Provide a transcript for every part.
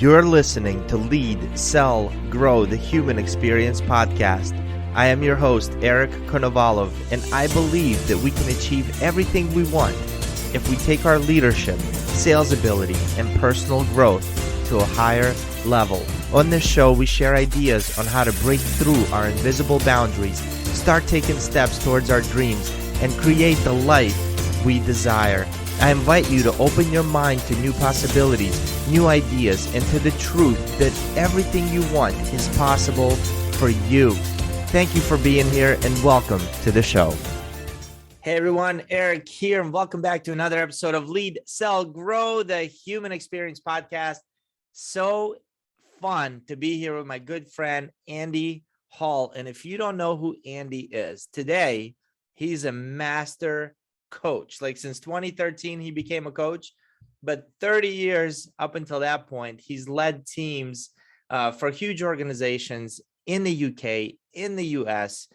You're listening to Lead, Sell, Grow the Human Experience podcast. I am your host, Eric Konovalov, and I believe that we can achieve everything we want if we take our leadership, sales ability, and personal growth to a higher level. On this show, we share ideas on how to break through our invisible boundaries, start taking steps towards our dreams, and create the life we desire. I invite you to open your mind to new possibilities, new ideas, and to the truth that everything you want is possible for you. Thank you for being here and welcome to the show. Hey everyone, Eric here, and welcome back to another episode of Lead, Sell, Grow the Human Experience podcast. So fun to be here with my good friend, Andy Hall. And if you don't know who Andy is, today he's a master coach. Like since 2013, he became a coach, but 30 years up until that point, he's led teams for huge organizations in the UK, in the US.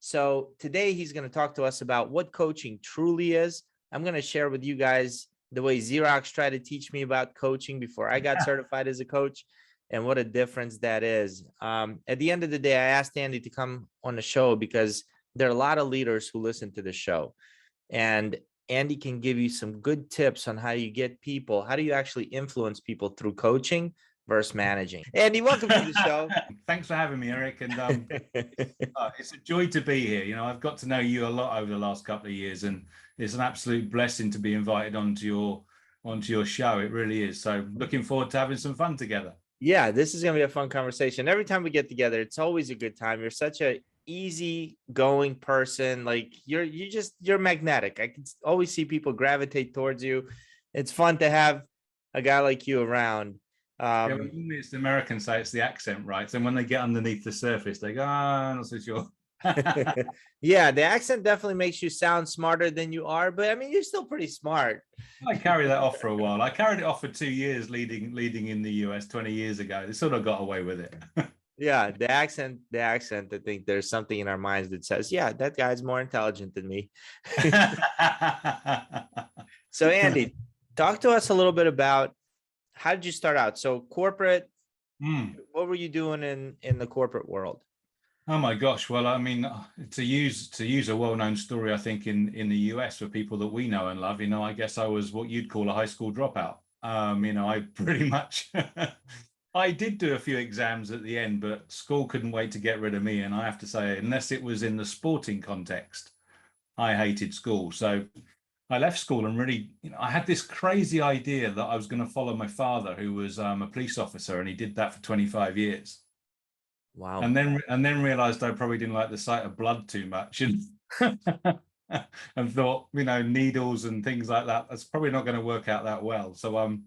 So today he's going to talk to us about what coaching truly is. I'm going to share with you guys the way Xerox tried to teach me about coaching before I got certified as a coach and what a difference that is. At the end of the day, I asked Andy to come on the show because there are a lot of leaders who listen to the show. And Andy can give you some good tips on how you get people, how do you actually influence people through coaching versus managing. Andy, welcome to the show. Thanks for having me, Eric. And it's a joy to be here. You know, I've got to know you a lot over the last couple of years, and it's an absolute blessing to be invited onto your show. It really is. So looking forward to having some fun together. Yeah, this is going to be a fun conversation. Every time we get together, it's always a good time. You're such a easy going person. Like you're magnetic. I can always see people gravitate towards you. It's fun to have a guy like you around. It's the Americans say it's the accent, right? So when they get underneath the surface, they go, I'm not so sure. Yeah, the accent definitely makes you sound smarter than you are, but I mean, you're still pretty smart. I carried that off for a while. I carried it off for 2 years leading in the US 20 years ago. They sort of got away with it. Yeah, the accent, I think there's something in our minds that says, yeah, that guy's more intelligent than me. So Andy, talk to us a little bit about how did you start out? So corporate, what were you doing in the corporate world? Oh my gosh. Well, I mean, to use a well-known story, I think in the US for people that we know and love, you know, I guess I was what you'd call a high school dropout. You know, I pretty much I did do a few exams at the end, but school couldn't wait to get rid of me. And I have to say, unless it was in the sporting context, I hated school. So I left school and really, you know, I had this crazy idea that I was going to follow my father, who was a police officer, and he did that for 25 years. Wow. And then realized I probably didn't like the sight of blood too much, and and thought, you know, needles and things like that, that's probably not going to work out that well. So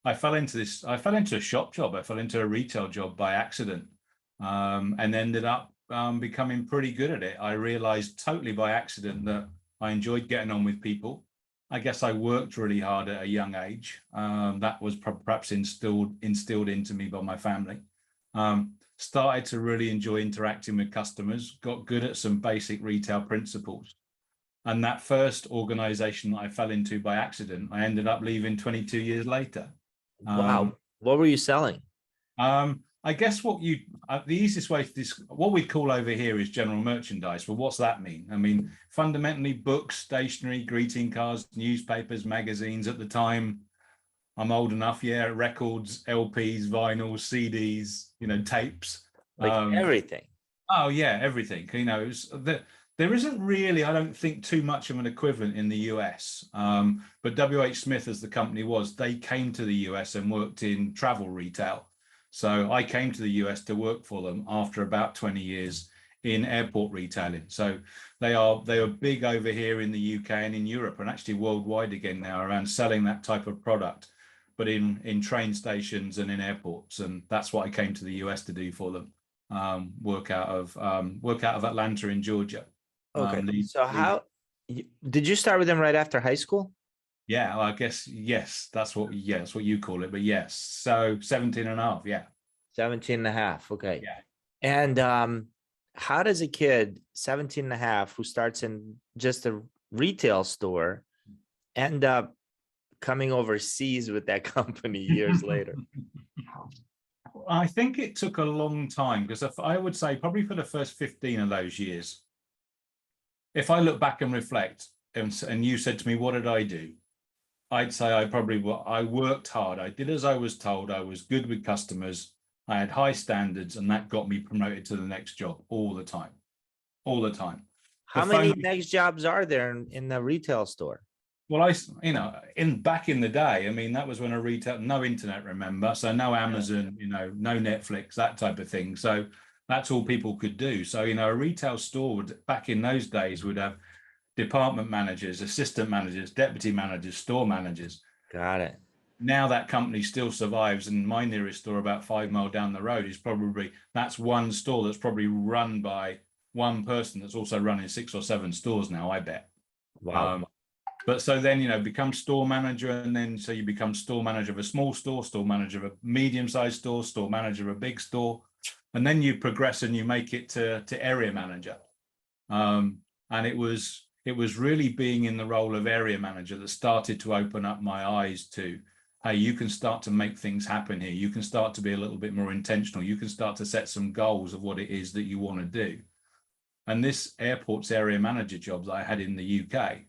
I fell into a shop job. I fell into a retail job by accident, and ended up becoming pretty good at it. I realized totally by accident that I enjoyed getting on with people. I guess I worked really hard at a young age. That was perhaps instilled into me by my family. Started to really enjoy interacting with customers, got good at some basic retail principles. And that first organization that I fell into by accident, I ended up leaving 22 years later. Wow. What were you selling? I guess the easiest way to what we'd call over here is general merchandise. Well, what's that mean? I mean, fundamentally books, stationery, greeting cards, newspapers, magazines. At the time, I'm old enough, yeah, records, LPs, vinyls, CDs, you know, tapes. Like everything. Oh yeah, everything. You know, there isn't really, I don't think, too much of an equivalent in the US. But WH Smith, as the company was, they came to the US and worked in travel retail. So I came to the US to work for them after about 20 years in airport retailing. So they are big over here in the UK and in Europe, and actually worldwide again now, around selling that type of product, but in train stations and in airports. And that's what I came to the US to do for them. Work out of Atlanta in Georgia. Okay. So did you start with them right after high school? Yeah, well, I guess, yes, that's what you call it. But yes, so 17 and a half, yeah. 17 and a half, okay. Yeah. And how does a kid, 17 and a half, who starts in just a retail store, end up coming overseas with that company years later? I think it took a long time, because if I would say probably for the first 15 of those years, if I look back and reflect, and you said to me, what did I do? I'd say I worked hard. I did as I was told. I was good with customers. I had high standards, and that got me promoted to the next job all the time, all the time. The How many phone, next jobs are there in the retail store? well, back in the day, I mean, that was when no internet, remember? So no Amazon, no Netflix, that type of thing. So that's all people could do. So, a retail store back in those days would have department managers, assistant managers, deputy managers, store managers. Got it. Now that company still survives, and my nearest store about 5 miles down the road that's one store that's probably run by one person that's also running 6 or 7 stores now, I bet. Wow. But so then, become store manager, and then so you become store manager of a small store manager of a medium-sized store manager of a big store, and then you progress and you make it to area manager. And it was really being in the role of area manager that started to open up my eyes to, hey, you can start to make things happen here. You can start to be a little bit more intentional. You can start to set some goals of what it is that you want to do. And this airports area manager job that I had in the UK,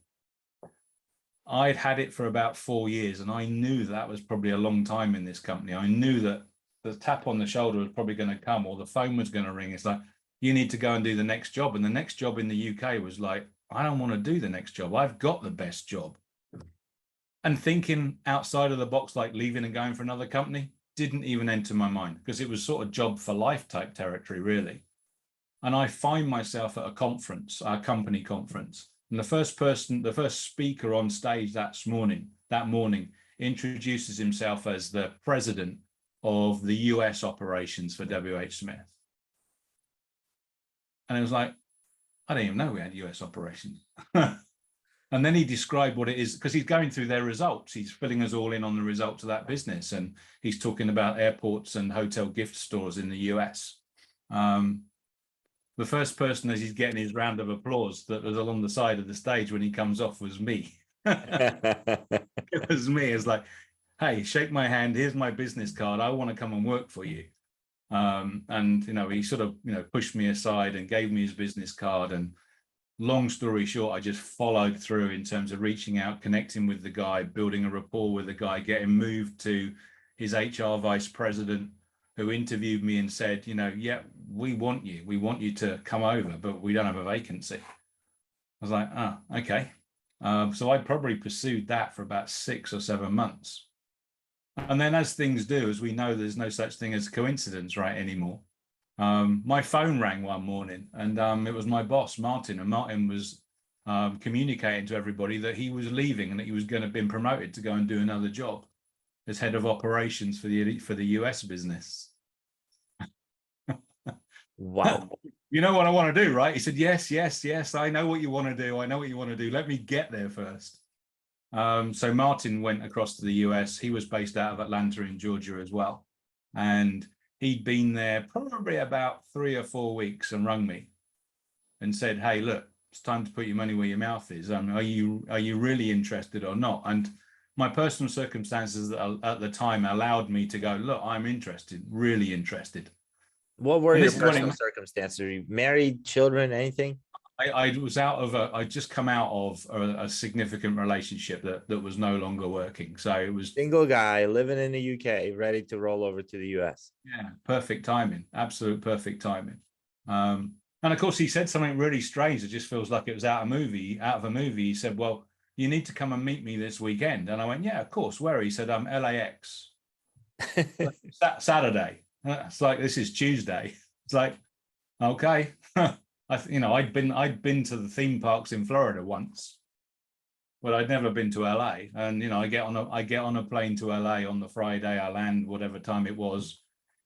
I'd had it for about 4 years, and I knew that was probably a long time in this company. I knew that the tap on the shoulder was probably going to come, or the phone was going to ring. It's like, you need to go and do the next job. And the next job in the UK was like, I don't want to do the next job. I've got the best job. And thinking outside of the box, like leaving and going for another company, didn't even enter my mind, because it was sort of job for life type territory, really. And I find myself at a company conference. And the first speaker on stage that morning introduces himself as the president of the US operations for WH Smith. And it was like, I didn't even know we had US operations. And then he described what it is, because he's going through their results. He's filling us all in on the results of that business. And he's talking about airports and hotel gift stores in the US. The first person, as he's getting his round of applause, that was along the side of the stage when he comes off, was me. It was me. It's like, hey, shake my hand. Here's my business card. I want to come and work for you. And he sort of pushed me aside and gave me his business card. And long story short, I just followed through in terms of reaching out, connecting with the guy, building a rapport with the guy, getting moved to his HR vice president, who interviewed me and said, yeah, we want you to come over, but we don't have a vacancy. I was like, okay. So I probably pursued that for about 6 or 7 months. And then, as things do, as we know, there's no such thing as coincidence, right, anymore. My phone rang one morning, and it was my boss, Martin. And Martin was communicating to everybody that he was leaving and that he was going to be promoted to go and do another job as head of operations for the US business. Wow. You know what I want to do, right? He said, yes. I know what you want to do. I know what you want to do. Let me get there first. So Martin went across to the US. He was based out of Atlanta in Georgia as well. And he'd been there probably about 3 or 4 weeks and rung me and said, hey, look, it's time to put your money where your mouth is. Are you really interested or not? And my personal circumstances at the time allowed me to go, look, I'm interested, really interested. What were your personal circumstances? Are you married, children, anything? I just come out of a significant relationship that was no longer working. So it was single guy living in the UK, ready to roll over to the US. Yeah, perfect timing, absolute perfect timing. And of course, he said something really strange. It just feels like it was out of a movie. He said, well, you need to come and meet me this weekend. And I went, yeah, of course. Where? He said, LAX. Saturday. It's like, this is Tuesday. It's like, okay. I'd been to the theme parks in Florida once, but I'd never been to LA. And I get on a plane to LA on the Friday. I land whatever time it was.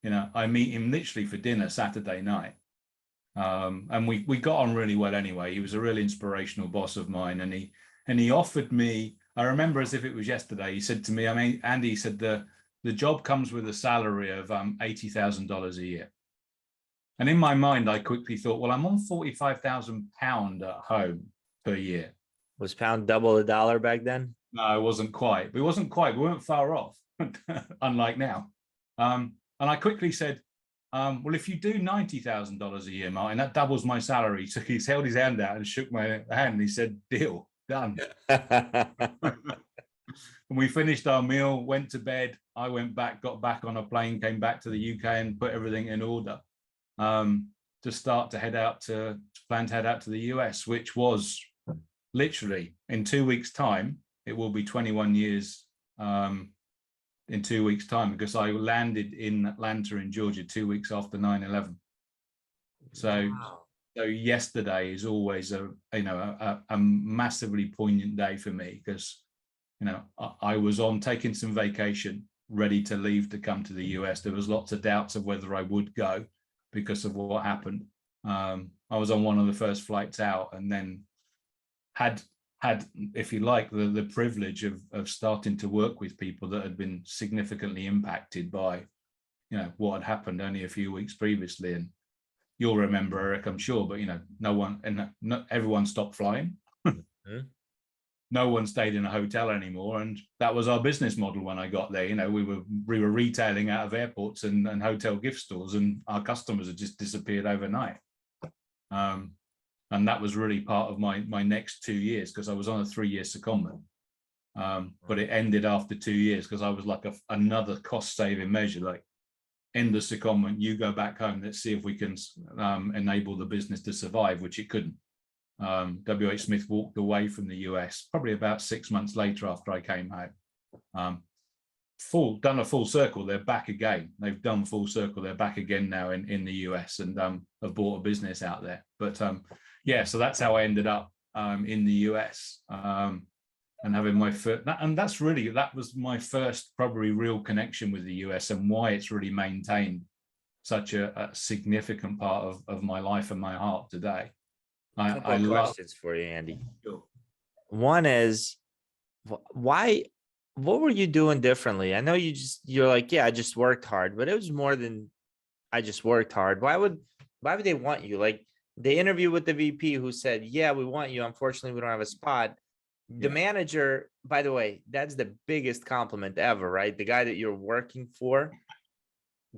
I meet him literally for dinner Saturday night. And we got on really well anyway. He was a really inspirational boss of mine, and he offered me, I remember as if it was yesterday, he said to me, Andy, he said, the job comes with a salary of $80,000 a year. And in my mind, I quickly thought, well, I'm on £45,000 at home per year. Was pound double the dollar back then? No, it wasn't quite. We weren't far off, unlike now. And I quickly said, well, if you do $90,000 a year, Martin, that doubles my salary. So he held his hand out and shook my hand. And he said, deal, done. And we finished our meal, went to bed. I went back, got back on a plane, came back to the UK and put everything in order to start to plan to head out to the US, which was literally in 2 weeks' time. It will be 21 years in 2 weeks' time, because I landed in Atlanta in Georgia 2 weeks after 9/11. So, Wow. so yesterday is always a massively poignant day for me, because I was on taking some vacation, ready to leave to come to the US. There was lots of doubts of whether I would go because of what happened. I was on one of the first flights out, and then had, if you like, the privilege of starting to work with people that had been significantly impacted by, what had happened only a few weeks previously. And you'll remember, Eric, I'm sure, but everyone stopped flying. Mm-hmm. No one stayed in a hotel anymore, and that was our business model when I got there. We were retailing out of airports and hotel gift stores, and our customers had just disappeared overnight. And that was really part of my next 2 years, because I was on a 3-year secondment. But it ended after 2 years, because I was like another cost saving measure, like, end the secondment, you go back home, let's see if we can enable the business to survive, which it couldn't. WH Smith walked away from the US probably about 6 months later after I came home. Done a full circle, they're back again. They've done full circle, they're back again now in the US, and have bought a business out there. But so that's how I ended up in the US, and having my first, and that was my first probably real connection with the US, and why it's really maintained such a significant part of my life and my heart today. Couple of questions for you, Andy. Sure. One is, why? What were you doing differently? I know you're like, yeah, I just worked hard, but it was more than I just worked hard. Why would they want you? Like, the interview with the VP who said, yeah, we want you. Unfortunately, we don't have a spot. The manager, by the way, that's the biggest compliment ever, right? The guy that you're working for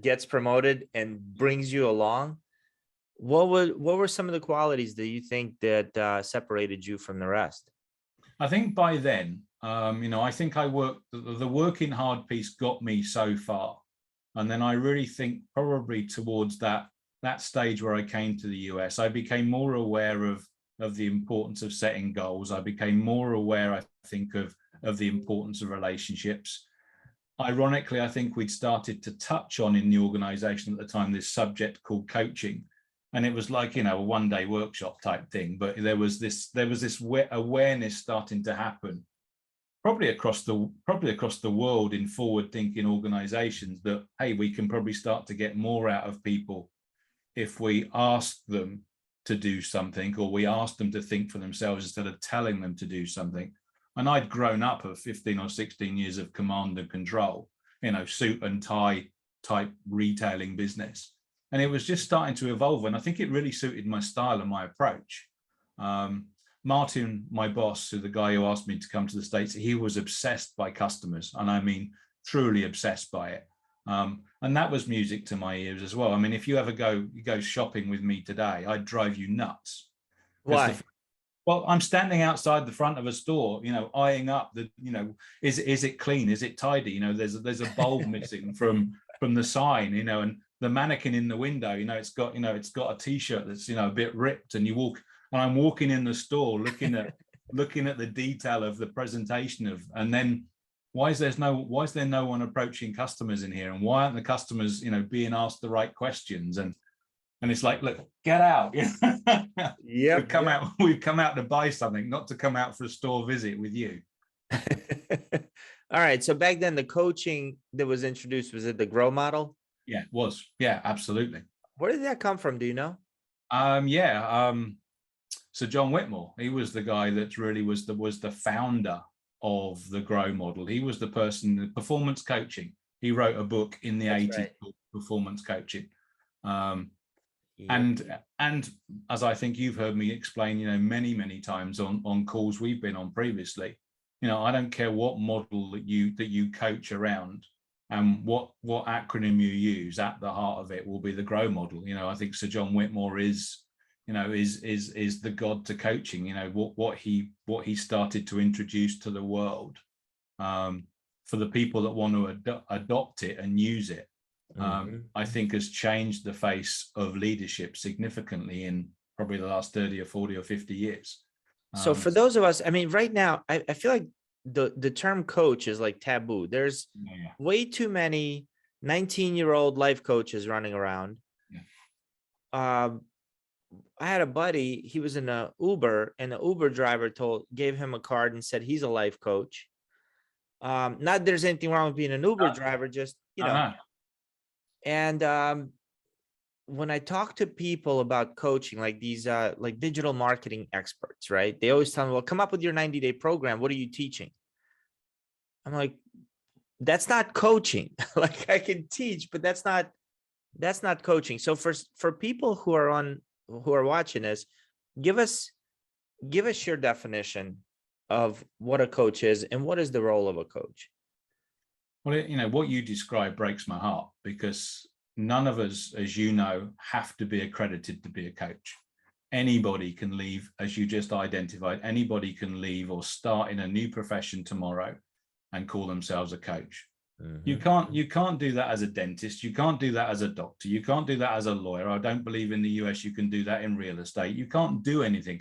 gets promoted and brings you along. What were some of the qualities that you think that separated you from the rest? I think by then, I think the working hard piece got me so far. And then I really think probably towards that stage where I came to the US, I became more aware of the importance of setting goals. I became more aware, I think, of the importance of relationships. Ironically, I think we'd started to touch on in the organization at the time this subject called coaching. And it was like, a 1-day workshop type thing, but there was this awareness starting to happen, probably across the world in forward-thinking organizations, that, hey, we can probably start to get more out of people if we ask them to do something, or we ask them to think for themselves instead of telling them to do something. And I'd grown up of 15 or 16 years of command and control, suit and tie type retailing business. And it was just starting to evolve. And I think it really suited my style and my approach. Martin, my boss, the guy who asked me to come to the States, he was obsessed by customers. And I mean, truly obsessed by it. And that was music to my ears as well. I mean, if you ever go shopping with me today, I'd drive you nuts. Why? Well, I'm standing outside the front of a store, eyeing up is it clean? Is it tidy? There's a bulb missing from the sign, and the mannequin in the window, it's got a t-shirt that's, a bit ripped, and I'm walking in the store looking at the detail of the presentation and then why is there no one approaching customers in here? And why aren't the customers, being asked the right questions? And it's like, look, get out. Yeah. We've come out to buy something, not to come out for a store visit with you. All right. So back then, the coaching that was introduced, was it the GROW model? Yeah, it was. Yeah, absolutely. Where did that come from? Do you know? So John Whitmore, he was the guy that really was the founder of the GROW model. He was the person, the performance coaching. He wrote a book in the 80s called Performance Coaching. And as I think you've heard me explain, many, many times on calls we've been on previously, I don't care what model that you coach around. And what acronym you use at the heart of it will be the GROW model. I think Sir John Whitmore is the god to coaching. What he started to introduce to the world, for the people that want to adopt it and use it, I think has changed the face of leadership significantly in probably the last 30 or 40 or 50 years. So for those of us, I mean, right now, I feel like the term coach is like taboo. There's way too many 19-year-old life coaches running around. I had a buddy, he was in a Uber, and the Uber driver gave him a card and said he's a life coach. Not that there's anything wrong with being an Uber driver, just, and when I talk to people about coaching, like these like digital marketing experts, right? They always tell me, well, come up with your 90-day program. What are you teaching? I'm like, that's not coaching. Like, I can teach, but that's not coaching. So for people who are watching this, give us your definition of what a coach is and what is the role of a coach. Well, what you describe breaks my heart, because none of us, as you know, have to be accredited to be a coach. Anybody can leave, as you just identified, anybody can leave or start in a new profession tomorrow and call themselves a coach. You can't do that as a dentist. You can't do that as a doctor. You can't do that as a lawyer. I don't believe in the US you can do that in real estate. You can't do anything.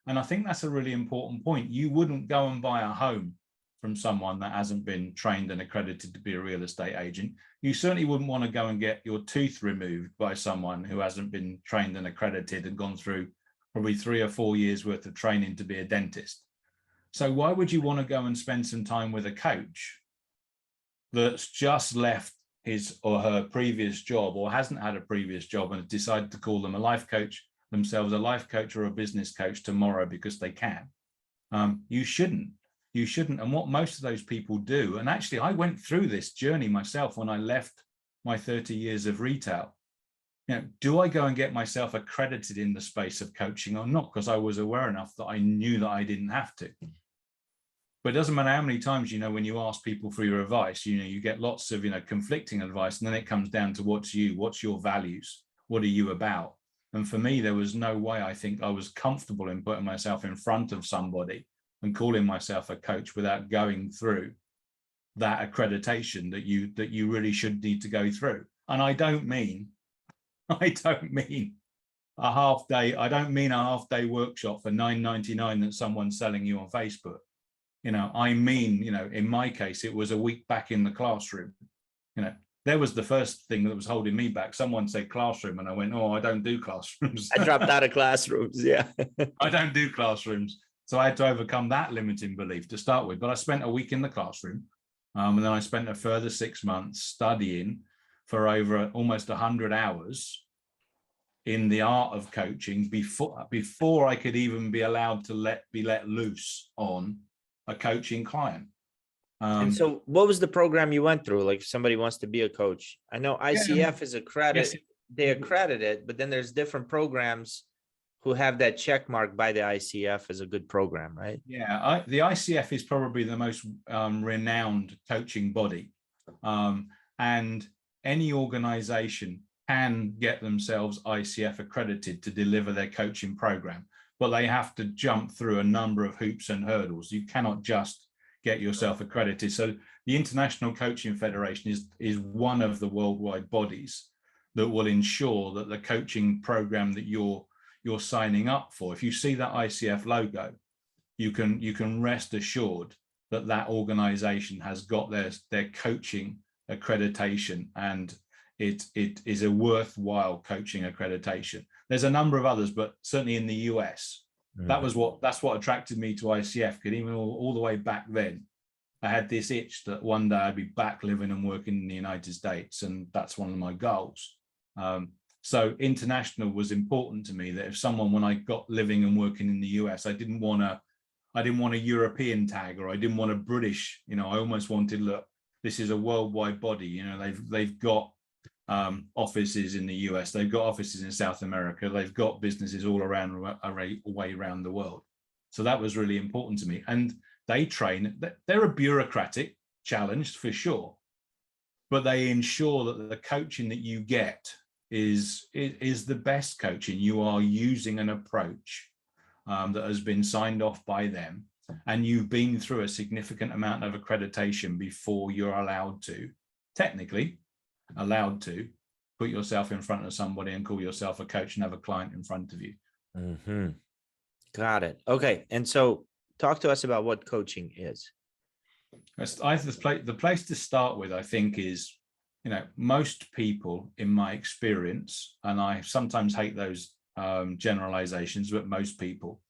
And I think that's a really important point. You wouldn't go and buy a home from someone that hasn't been trained and accredited to be a real estate agent. You certainly wouldn't want to go and get your tooth removed by someone who hasn't been trained and accredited and gone through probably 3 or 4 years worth of training to be a dentist. So why would you want to go and spend some time with a coach that's just left his or her previous job or hasn't had a previous job and decided to call themselves a life coach or a business coach tomorrow because they can? You shouldn't. And what most of those people do, and actually I went through this journey myself when I left my 30 years of retail. Do I go and get myself accredited in the space of coaching or not? Because I was aware enough that I knew that I didn't have to. But it doesn't matter how many times, when you ask people for your advice, you get lots of, conflicting advice. And then it comes down to what's your values? What are you about? And for me, there was no way I think I was comfortable in putting myself in front of somebody and calling myself a coach without going through that accreditation that you really should need to go through. And I don't mean a half day. I don't mean a half day workshop for $9.99 that someone's selling you on Facebook. I mean, in my case, it was a week back in the classroom. There was the first thing that was holding me back. Someone said classroom, and I went, "Oh, I don't do classrooms." I dropped out of classrooms. Yeah. I don't do classrooms. So I had to overcome that limiting belief to start with. But I spent a week in the classroom, and then I spent a further 6 months studying for over almost 100 hours in the art of coaching before I could even be allowed to be let loose on a coaching client. And so what was the program you went through? Like, if somebody wants to be a coach, I know ICF is accredited, they accredit it, but then there's different programs who have that check mark by the ICF as a good program, right? Yeah, the ICF is probably the most renowned coaching body. And any organization can get themselves ICF accredited to deliver their coaching program, but they have to jump through a number of hoops and hurdles. You cannot just get yourself accredited. So the International Coaching Federation is one of the worldwide bodies that will ensure that the coaching program that you're signing up for, if you see that ICF logo, you can rest assured that organization has got their coaching accreditation, and it is a worthwhile coaching accreditation. There's a number of others, but certainly in the US, that's what attracted me to ICF. Because even all the way back then, I had this itch that one day I'd be back living and working in the United States, and that's one of my goals. So international was important to me, that if someone, when I got living and working in the US, I didn't want a European tag, or I didn't want a British, I almost wanted, look, this is a worldwide body. They've got offices in the US, they've got offices in South America, they've got businesses all way around the world. So that was really important to me. And they train, they're a bureaucratic challenge for sure, but they ensure that the coaching that you get is the best coaching. You are using an approach that has been signed off by them, and you've been through a significant amount of accreditation before you're technically allowed to put yourself in front of somebody and call yourself a coach and have a client in front of you. Mm-hmm. Got it. Okay. And so talk to us about what coaching is. The place to start with, I think, is, most people, in my experience, and I sometimes hate those generalizations, but most people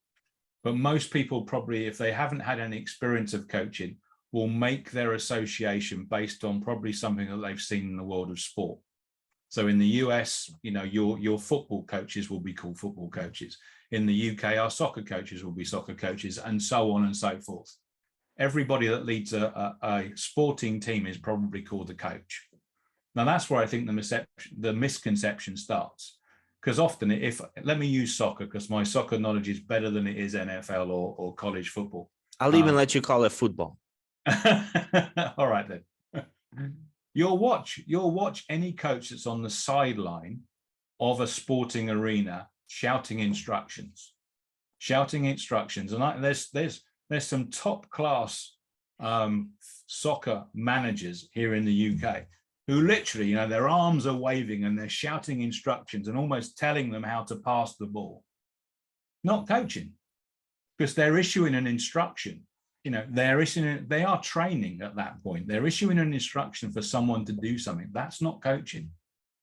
probably, if they haven't had any experience of coaching, will make their association based on probably something that they've seen in the world of sport. So in the US, your football coaches will be called football coaches. In the UK, our soccer coaches will be soccer coaches, and so on and so forth. Everybody that leads a sporting team is probably called a coach. Now, that's where I think the misconception starts. Because often, let me use soccer, because my soccer knowledge is better than it is NFL or college football. I'll even let you call it football. All right, then. You'll watch any coach that's on the sideline of a sporting arena shouting instructions. And there's some top class soccer managers here in the UK who literally, their arms are waving and they're shouting instructions and almost telling them how to pass the ball. Not coaching, because they're issuing an instruction. They are training at that point. They're issuing an instruction for someone to do something. That's not coaching.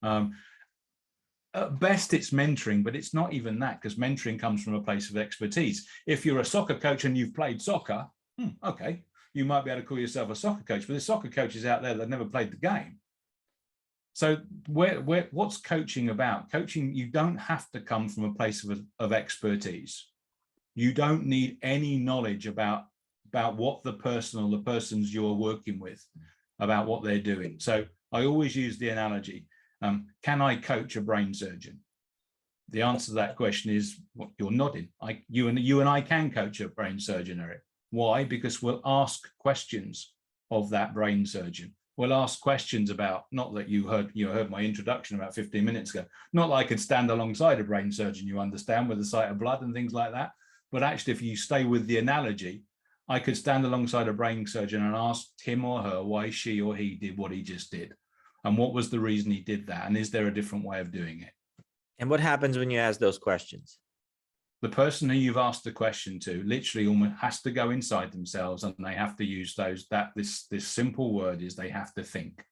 At best, it's mentoring, but it's not even that, because mentoring comes from a place of expertise. If you're a soccer coach and you've played soccer, okay, you might be able to call yourself a soccer coach, but there's soccer coaches out there that never played the game. So what's coaching about? Coaching, you don't have to come from a place of expertise. You don't need any knowledge about what the person or the persons you're working with, about what they're doing. So I always use the analogy, can I coach a brain surgeon? The answer to that question is, you're nodding. You and I can coach a brain surgeon, Eric. Why? Because we'll ask questions of that brain surgeon. We'll ask questions about, not that you heard my introduction about 15 minutes ago, not that I could stand alongside a brain surgeon, you understand, with the sight of blood and things like that. But actually, if you stay with the analogy, I could stand alongside a brain surgeon and ask him or her why she or he did what he just did. And what was the reason he did that? And is there a different way of doing it? And what happens when you ask those questions? The person who you've asked the question to literally almost has to go inside themselves, and they have to use this simple word is they have to think.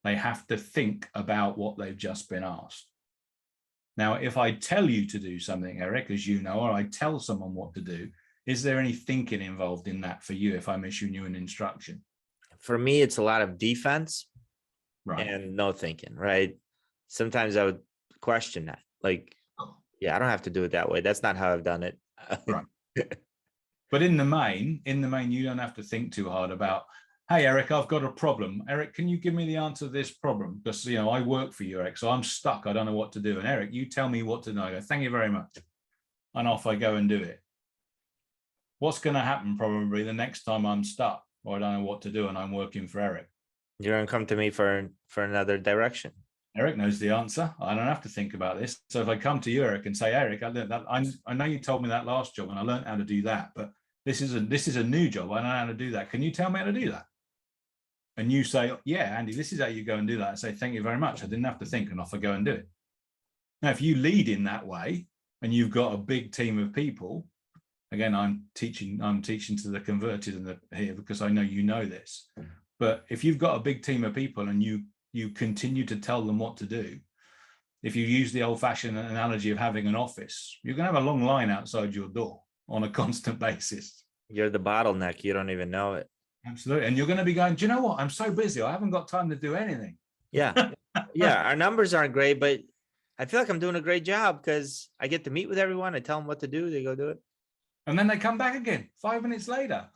They have to think about what they've just been asked. Now, if I tell you to do something, Eric, as you know, or I tell someone what to do, is there any thinking involved in that for you if I'm issuing you an instruction? For me, it's a lot of defense, right, and no thinking, right? Sometimes I would question that. Like, yeah, I don't have to do it that way. That's not how I've done it. Right. But in the main, you don't have to think too hard about, hey, Eric, I've got a problem. Eric, can you give me the answer to this problem? Because, I work for you, Eric, so I'm stuck. I don't know what to do. And Eric, you tell me what to do. I go, thank you very much. And off I go and do it. What's going to happen probably the next time I'm stuck or I don't know what to do and I'm working for Eric? You're going to come to me for another direction. Eric knows the answer. I don't have to think about this. So if I come to you, Eric, and say, Eric, I learned that. I know you told me that last job and I learned how to do that, but this is a new job. I don't know how to do that. Can you tell me how to do that? And you say, yeah, Andy, this is how you go and do that. I say, thank you very much. I didn't have to think, and off I go and do it. Now, if you lead in that way and you've got a big team of people, again, I'm teaching to the converted here because I know you know this. But if you've got a big team of people and you continue to tell them what to do, if you use the old-fashioned analogy of having an office, you're going to have a long line outside your door on a constant basis. You're the bottleneck. You don't even know it. Absolutely. And you're going to be going, do you know what? I'm so busy. I haven't got time to do anything. Yeah. Yeah. Our numbers aren't great, but I feel like I'm doing a great job because I get to meet with everyone. I tell them what to do. They go do it. And then they come back again 5 minutes later.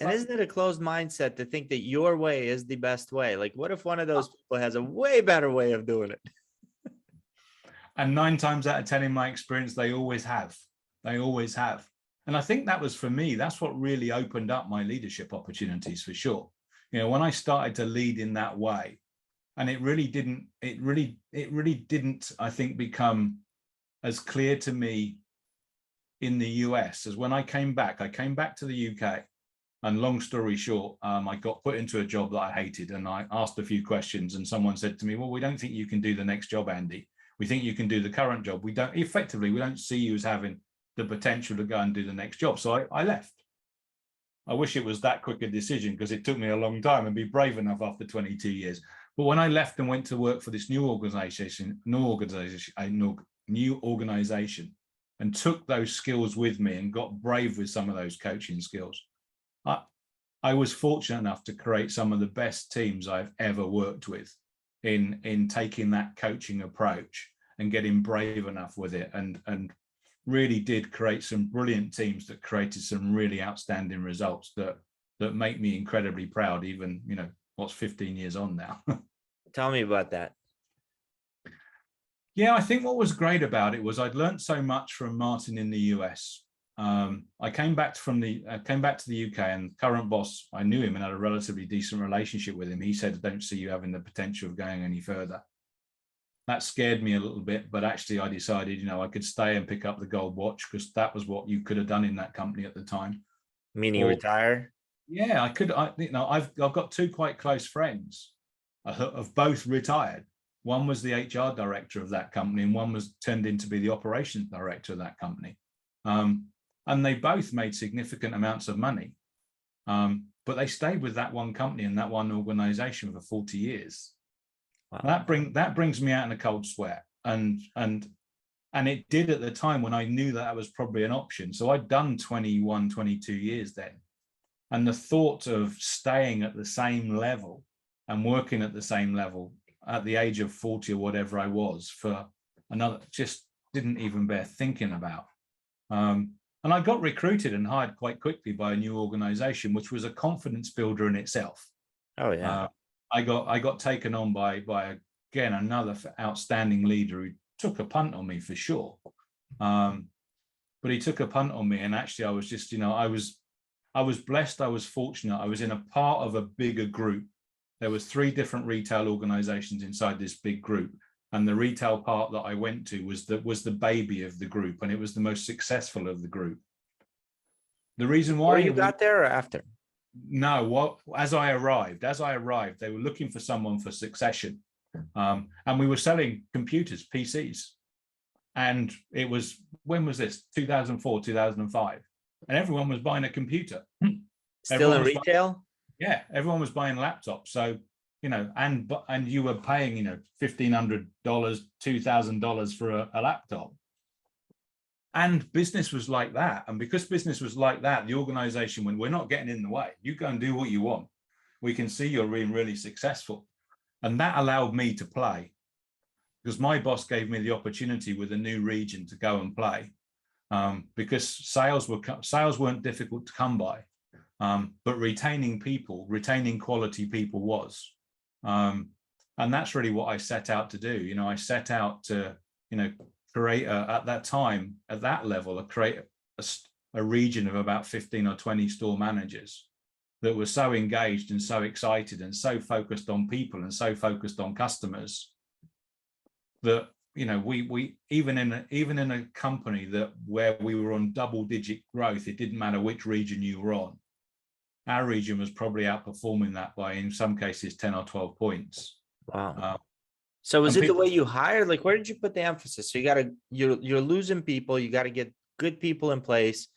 And isn't it a closed mindset to think that your way is the best way? Like, what if one of those people has a way better way of doing it? And 9 times out of 10 in my experience, they always have. They always have. And I think that was for me, that's what really opened up my leadership opportunities for sure. when I started to lead in that way, and it really didn't, I think, become as clear to me in the US as when I came back to the UK. And long story short, I got put into a job that I hated, and I asked a few questions, and someone said to me, well, we don't think you can do the next job, Andy. We think you can do the current job. We don't see you as having the potential to go and do the next job. So I left. I wish it was that quick a decision, because it took me a long time and be brave enough after 22 years. But when I left and went to work for this new organization, and took those skills with me and got brave with some of those coaching skills, I was fortunate enough to create some of the best teams I've ever worked with in taking that coaching approach and getting brave enough with it, and really did create some brilliant teams that created some really outstanding results that make me incredibly proud, even, 15 years on now. Tell me about that. Yeah, I think what was great about it was I'd learned so much from Martin in the US. I came back to the UK, and current boss, I knew him and had a relatively decent relationship with him. He said, I don't see you having the potential of going any further. That scared me a little bit, but actually I decided, I could stay and pick up the gold watch, because that was what you could have done in that company at the time. Meaning retire? Yeah, I could. I've got two quite close friends of both retired. One was the HR director of that company, and one was turned into be the operations director of that company. And they both made significant amounts of money, but they stayed with that one company and that one organization for 40 years. Wow. That brings me out in a cold sweat, and it did at the time when I knew that was probably an option. So I'd done 21, 22 years then, and the thought of staying at the same level and working at the same level at the age of 40 or whatever I was for another, just didn't even bear thinking about. And I got recruited and hired quite quickly by a new organization, which was a confidence builder in itself. Oh yeah. I got taken on by again another outstanding leader who took a punt on me for sure. But he took a punt on me, and actually I was just, I was blessed, I was fortunate. I was in a part of a bigger group. There was 3 different retail organizations inside this big group. And the retail part that I went to was the baby of the group, and it was the most successful of the group. The reason why you got there or after? No, as I arrived, they were looking for someone for succession, and we were selling computers, PCs, and it was, when was this? 2004, 2005, and everyone was buying a computer. Still in retail? Yeah, everyone was buying laptops. So, and you were paying, $1,500, $2,000 for a laptop. And business was like that. And because business was like that, the organization went, we're not getting in the way. You go and do what you want. We can see you're being really successful. And that allowed me to play, because my boss gave me the opportunity with a new region to go and play, because sales weren't difficult to come by. But retaining quality people was. And that's really what I set out to do. I set out to, create at that time, at that level, create a region of about 15 or 20 store managers that were so engaged and so excited and so focused on people and so focused on customers that, we even in a company where we were on double-digit growth, it didn't matter which region you were on. Our region was probably outperforming that by, in some cases, 10 or 12 points. Wow. So was it the way you hired? Like, where did you put the emphasis? So you're losing people. You got to get good people in place.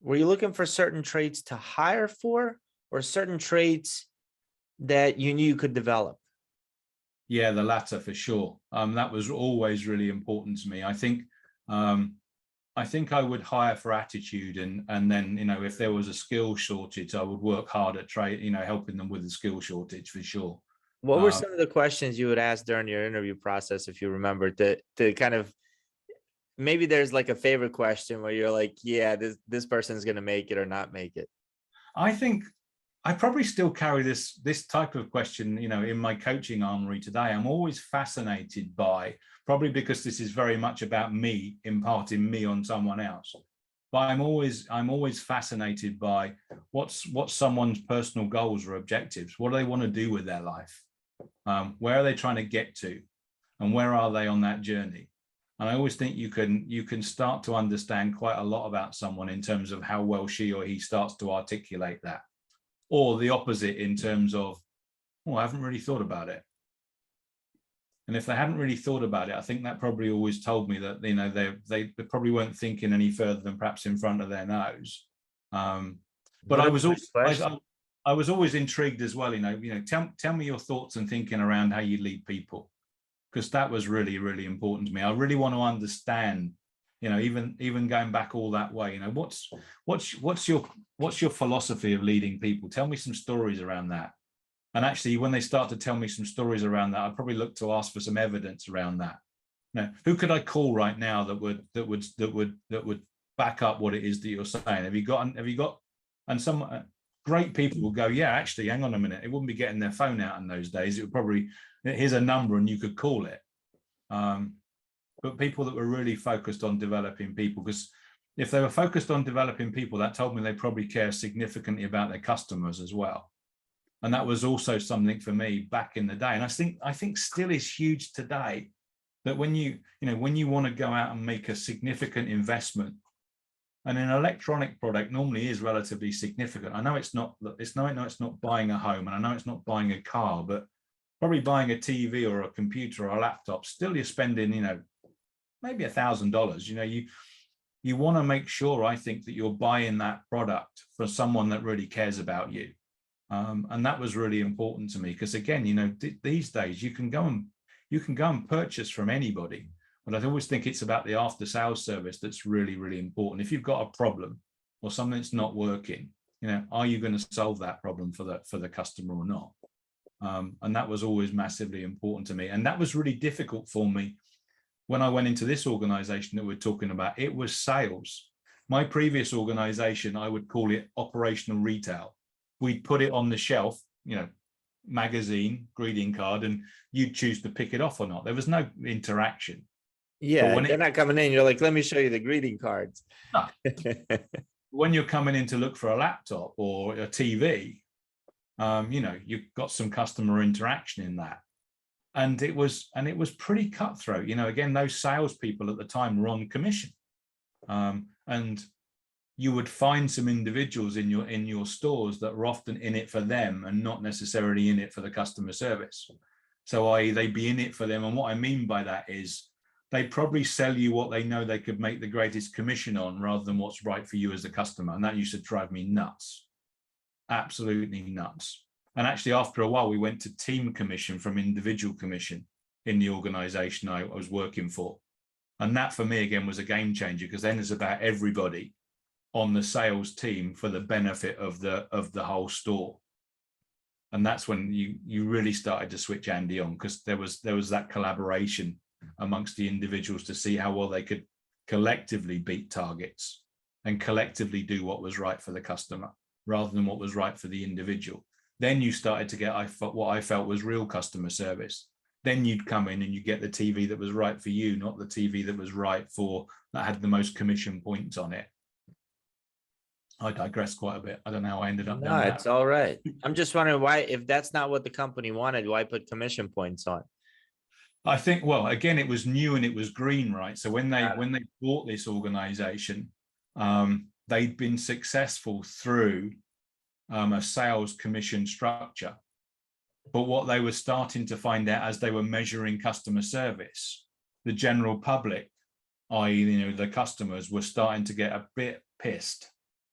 Were you looking for certain traits to hire for, or certain traits that you knew you could develop? Yeah, the latter for sure. That was always really important to me. I think I would hire for attitude, and then, if there was a skill shortage, I would work hard at helping them with the skill shortage for sure. What were some of the questions you would ask during your interview process, if you remember, to kind of, maybe there's like a favorite question where you're like, yeah, this person's going to make it or not make it? I think I probably still carry this type of question, in my coaching armory today. I'm always fascinated by, probably because this is very much about me, imparting me on someone else. but I'm always fascinated by what's someone's personal goals or objectives. What do they want to do with their life? Where are they trying to get to, and where are they on that journey? And I always think you can start to understand quite a lot about someone in terms of how well she or he starts to articulate that, or the opposite in terms of, oh, I haven't really thought about it. And if they hadn't really thought about it, I think that probably always told me that, you know, they probably weren't thinking any further than perhaps in front of their nose. But I was always intrigued as well. You know, tell me your thoughts and thinking around how you lead people, because that was really, really important to me. I really want to understand, you know, even going back all that way, you know, what's your philosophy of leading people? Tell me some stories around that. And actually, when they start to tell me some stories around that, I'd probably look to ask for some evidence around that. Now, who could I call right now that would back up what it is that you're saying? Have you got, and some great people will go, yeah, actually, hang on a minute. It wouldn't be getting their phone out in those days. It would probably, here's a number and you could call it. But people that were really focused on developing people, because if they were focused on developing people, that told me they probably care significantly about their customers as well. And that was also something for me back in the day. And I think still is huge today, that when you want to go out and make a significant investment, and an electronic product normally is relatively significant. I know it's not buying a home, and I know it's not buying a car, but probably buying a TV or a computer or a laptop, still you're spending, you know, maybe $1,000. You know, you want to make sure, I think, that you're buying that product for someone that really cares about you. And that was really important to me, because again, you know, these days you can go and purchase from anybody, but I always think it's about the after sales service that's really, really important. If you've got a problem or something that's not working, you know, are you going to solve that problem for the customer or not? And that was always massively important to me. And that was really difficult for me when I went into this organization that we're talking about. It was sales. My previous organization, I would call it operational retail. We'd put it on the shelf, you know, magazine, greeting card, and you'd choose to pick it off or not. There was no interaction. Yeah, they're not coming in. You're like, let me show you the greeting cards. No. When you're coming in to look for a laptop or a TV, you know, you've got some customer interaction in that. And it was pretty cutthroat. You know, again, those salespeople at the time were on commission. And you would find some individuals in your stores that were often in it for them and not necessarily in it for the customer service. So they'd be in it for them. And what I mean by that is they probably sell you what they know they could make the greatest commission on, rather than what's right for you as a customer. And that used to drive me nuts, absolutely nuts. And actually, after a while, we went to team commission from individual commission in the organization I was working for. And that for me, again, was a game changer, because then it's about everybody on the sales team for the benefit of the whole store. And that's when you really started to switch Andy on, because there was that collaboration amongst the individuals to see how well they could collectively beat targets and collectively do what was right for the customer rather than what was right for the individual. Then you started to get what I felt was real customer service. Then you'd come in and you get the TV that was right for you, not the TV that was right that had the most commission points on it. I digress quite a bit. I don't know how I ended up doing that. It's all right. I'm just wondering why, if that's not what the company wanted, why put commission points on? I think, well, again, it was new and it was green, right? So when they bought this organization, they'd been successful through a sales commission structure. But what they were starting to find out as they were measuring customer service, the general public, i.e., you know, the customers, were starting to get a bit pissed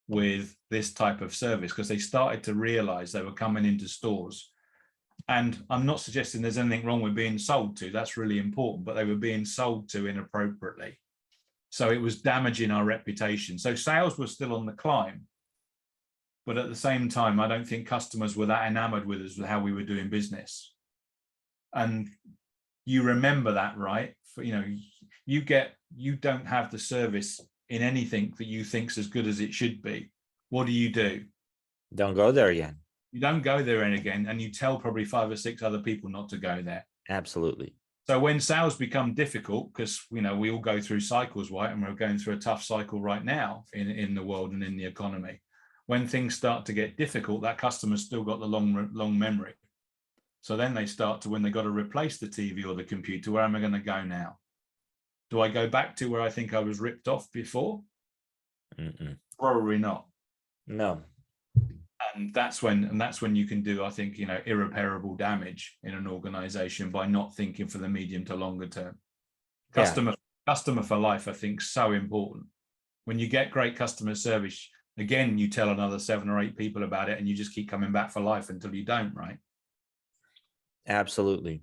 with this type of service, because they started to realize they were coming into stores. And I'm not suggesting there's anything wrong with being sold to, that's really important, but they were being sold to inappropriately. So it was damaging our reputation. So sales was still on the climb, but at the same time, I don't think customers were that enamored with us with how we were doing business. And you remember that, right? You know, you don't have the service in anything that you think's as good as it should be. What do? Don't go there again. You don't go there again, and you tell probably 5 or 6 other people not to go there. Absolutely. So when sales become difficult, because we all go through cycles, right? And we're going through a tough cycle right now in the world and in the economy. When things start to get difficult, that customer's still got the long memory. So then they start to, when they got to replace the TV or the computer, where am I going to go now? Do I go back to where I think I was ripped off before? Probably not. No. And that's when you can do, I think, irreparable damage in an organization by not thinking for the medium to longer term. Customer for life, I think, so important. When you get great customer service, again, you tell another 7 or 8 people about it, and you just keep coming back for life until you don't, right? Absolutely.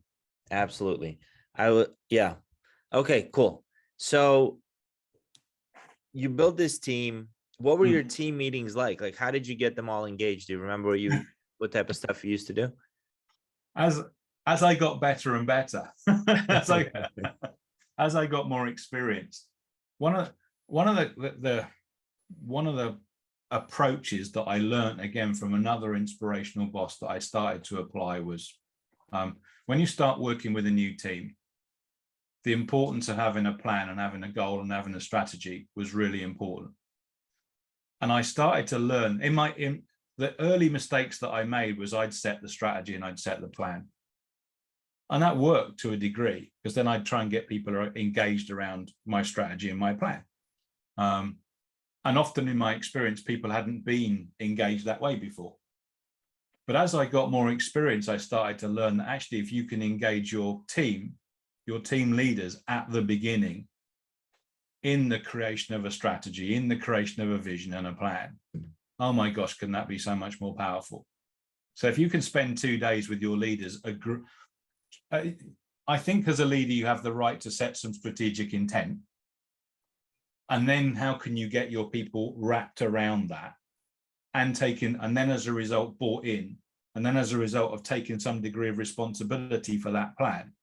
I would, yeah. Okay, cool. So you built this team. What were your team meetings like? Like, how did you get them all engaged? Do you remember what type of stuff you used to do? As I got better and better, as I got more experienced, one of the approaches that I learned again from another inspirational boss that I started to apply was, when you start working with a new team, the importance of having a plan and having a goal and having a strategy was really important. And I started to learn in the early mistakes that I made was I'd set the strategy and I'd set the plan. And that worked to a degree, because then I'd try and get people engaged around my strategy and my plan. And often in my experience, people hadn't been engaged that way before. But as I got more experience, I started to learn that actually, if you can engage your team leaders at the beginning in the creation of a strategy, in the creation of a vision and a plan, oh my gosh, can that be so much more powerful? So if you can spend 2 days with your leaders, I think as a leader, you have the right to set some strategic intent. And then how can you get your people wrapped around that and then as a result bought in, and then as a result of taking some degree of responsibility for that plan,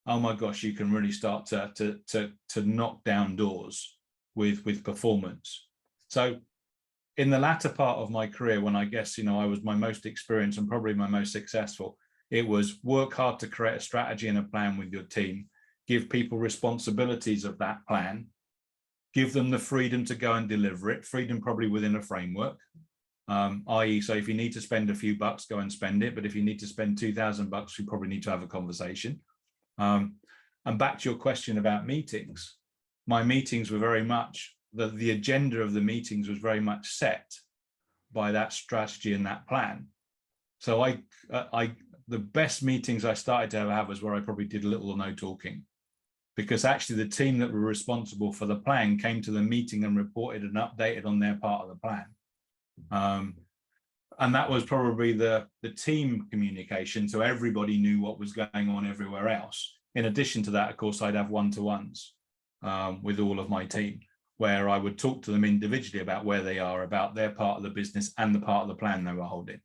oh my gosh, you can really start to knock down doors with performance. So in the latter part of my career, when I guess, I was my most experienced and probably my most successful, it was work hard to create a strategy and a plan with your team, give people responsibilities of that plan, give them the freedom to go and deliver it, freedom probably within a framework, i.e. so if you need to spend a few bucks, go and spend it. But if you need to spend $2,000, you probably need to have a conversation. And back to your question about meetings, my meetings were very much, the agenda of the meetings was very much set by that strategy and that plan. So the best meetings I started to have was where I probably did little or no talking, because actually the team that were responsible for the plan came to the meeting and reported and updated on their part of the plan. And that was probably the team communication. So everybody knew what was going on everywhere else. In addition to that, of course, I'd have one-to-ones with all of my team, where I would talk to them individually about where they are, about their part of the business and the part of the plan they were holding.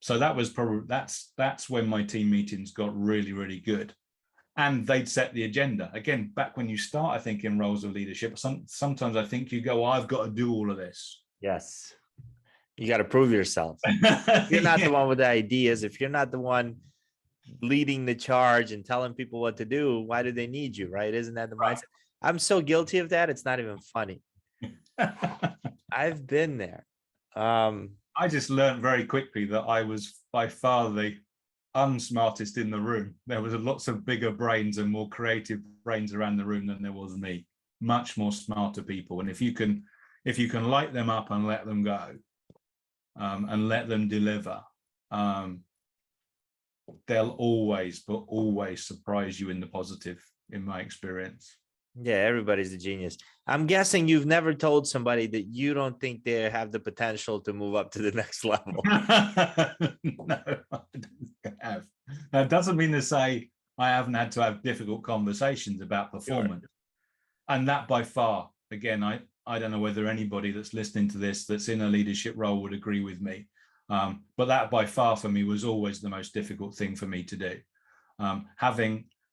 So that was probably, that's when my team meetings got really, really good. And they'd set the agenda. Again, back when you start, I think, in roles of leadership, sometimes I think you go, I've got to do all of this. Yes. You got to prove yourself. If you're not the one with the ideas, if you're not the one leading the charge and telling people what to do, why do they need you, right? Isn't that the mindset? I'm so guilty of that. It's not even funny. I've been there. I just learned very quickly that I was by far the unsmartest in the room. There was lots of bigger brains and more creative brains around the room than there was me. Much more smarter people. And if you can light them up and let them go, and let them deliver, they'll always surprise you in the positive, in my experience. Yeah, everybody's a genius. I'm guessing you've never told somebody that you don't think they have the potential to move up to the next level. No, I don't have. That doesn't mean to say I haven't had to have difficult conversations about performance. Sure. And that by far, again, I don't know whether anybody that's listening to this that's in a leadership role would agree with me. But that by far for me was always the most difficult thing for me to do.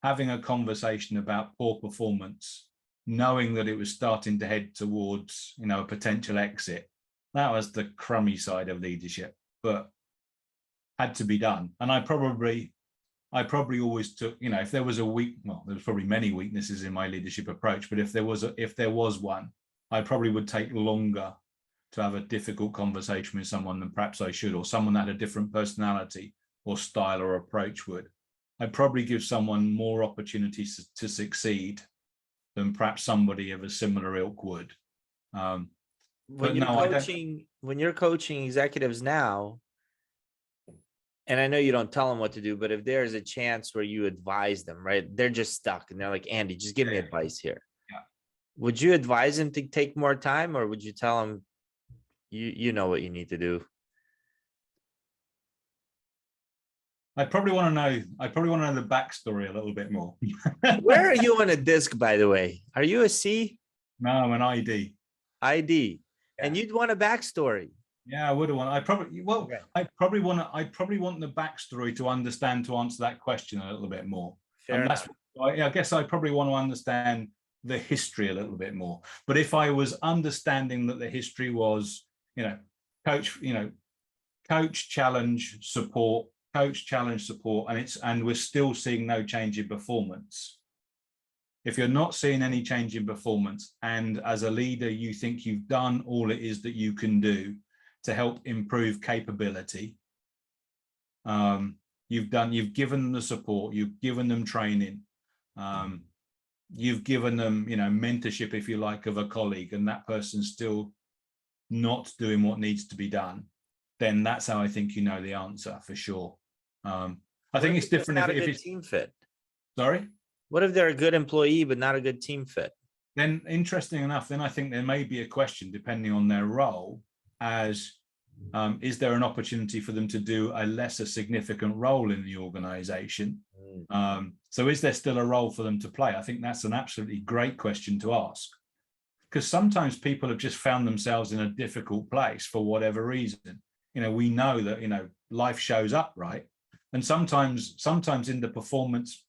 Having a conversation about poor performance, knowing that it was starting to head towards, a potential exit, that was the crummy side of leadership, but had to be done. And I I probably always took, if there was there's probably many weaknesses in my leadership approach, but if there was one, I probably would take longer to have a difficult conversation with someone than perhaps I should, or someone that had a different personality or style or approach would. I'd probably give someone more opportunities to succeed than perhaps somebody of a similar ilk would. When you're coaching executives now, and I know you don't tell them what to do, but if there's a chance where you advise them, right? They're just stuck and they're like, Andy, just give me advice here. Yeah. Would you advise them to take more time, or would you tell them, you know what you need to do? I probably want to know the backstory a little bit more. Where are you on a disc, by the way? Are you a C? No, I'm an ID. ID. Yeah. And you'd want a backstory. Yeah, I would have wanted. I probably want the backstory to answer that question a little bit more. Fair enough. I guess I probably want to understand the history a little bit more. But if I was understanding that the history was, coach, challenge, support, and we're still seeing no change in performance. If you're not seeing any change in performance, and as a leader, you think you've done all it is that you can do to help improve capability, you've given them the support, you've given them training, you've given them, mentorship, if you like, of a colleague, and that person's still not doing what needs to be done, then that's how I think the answer for sure. I think it's different if it's team fit. Sorry? What if they're a good employee but not a good team fit? Then, interesting enough, then I think there may be a question, depending on their role, as is there an opportunity for them to do a lesser significant role in the organization? So is there still a role for them to play? I think that's an absolutely great question to ask, because sometimes people have just found themselves in a difficult place for whatever reason. We know that, life shows up, right? And sometimes in the performance,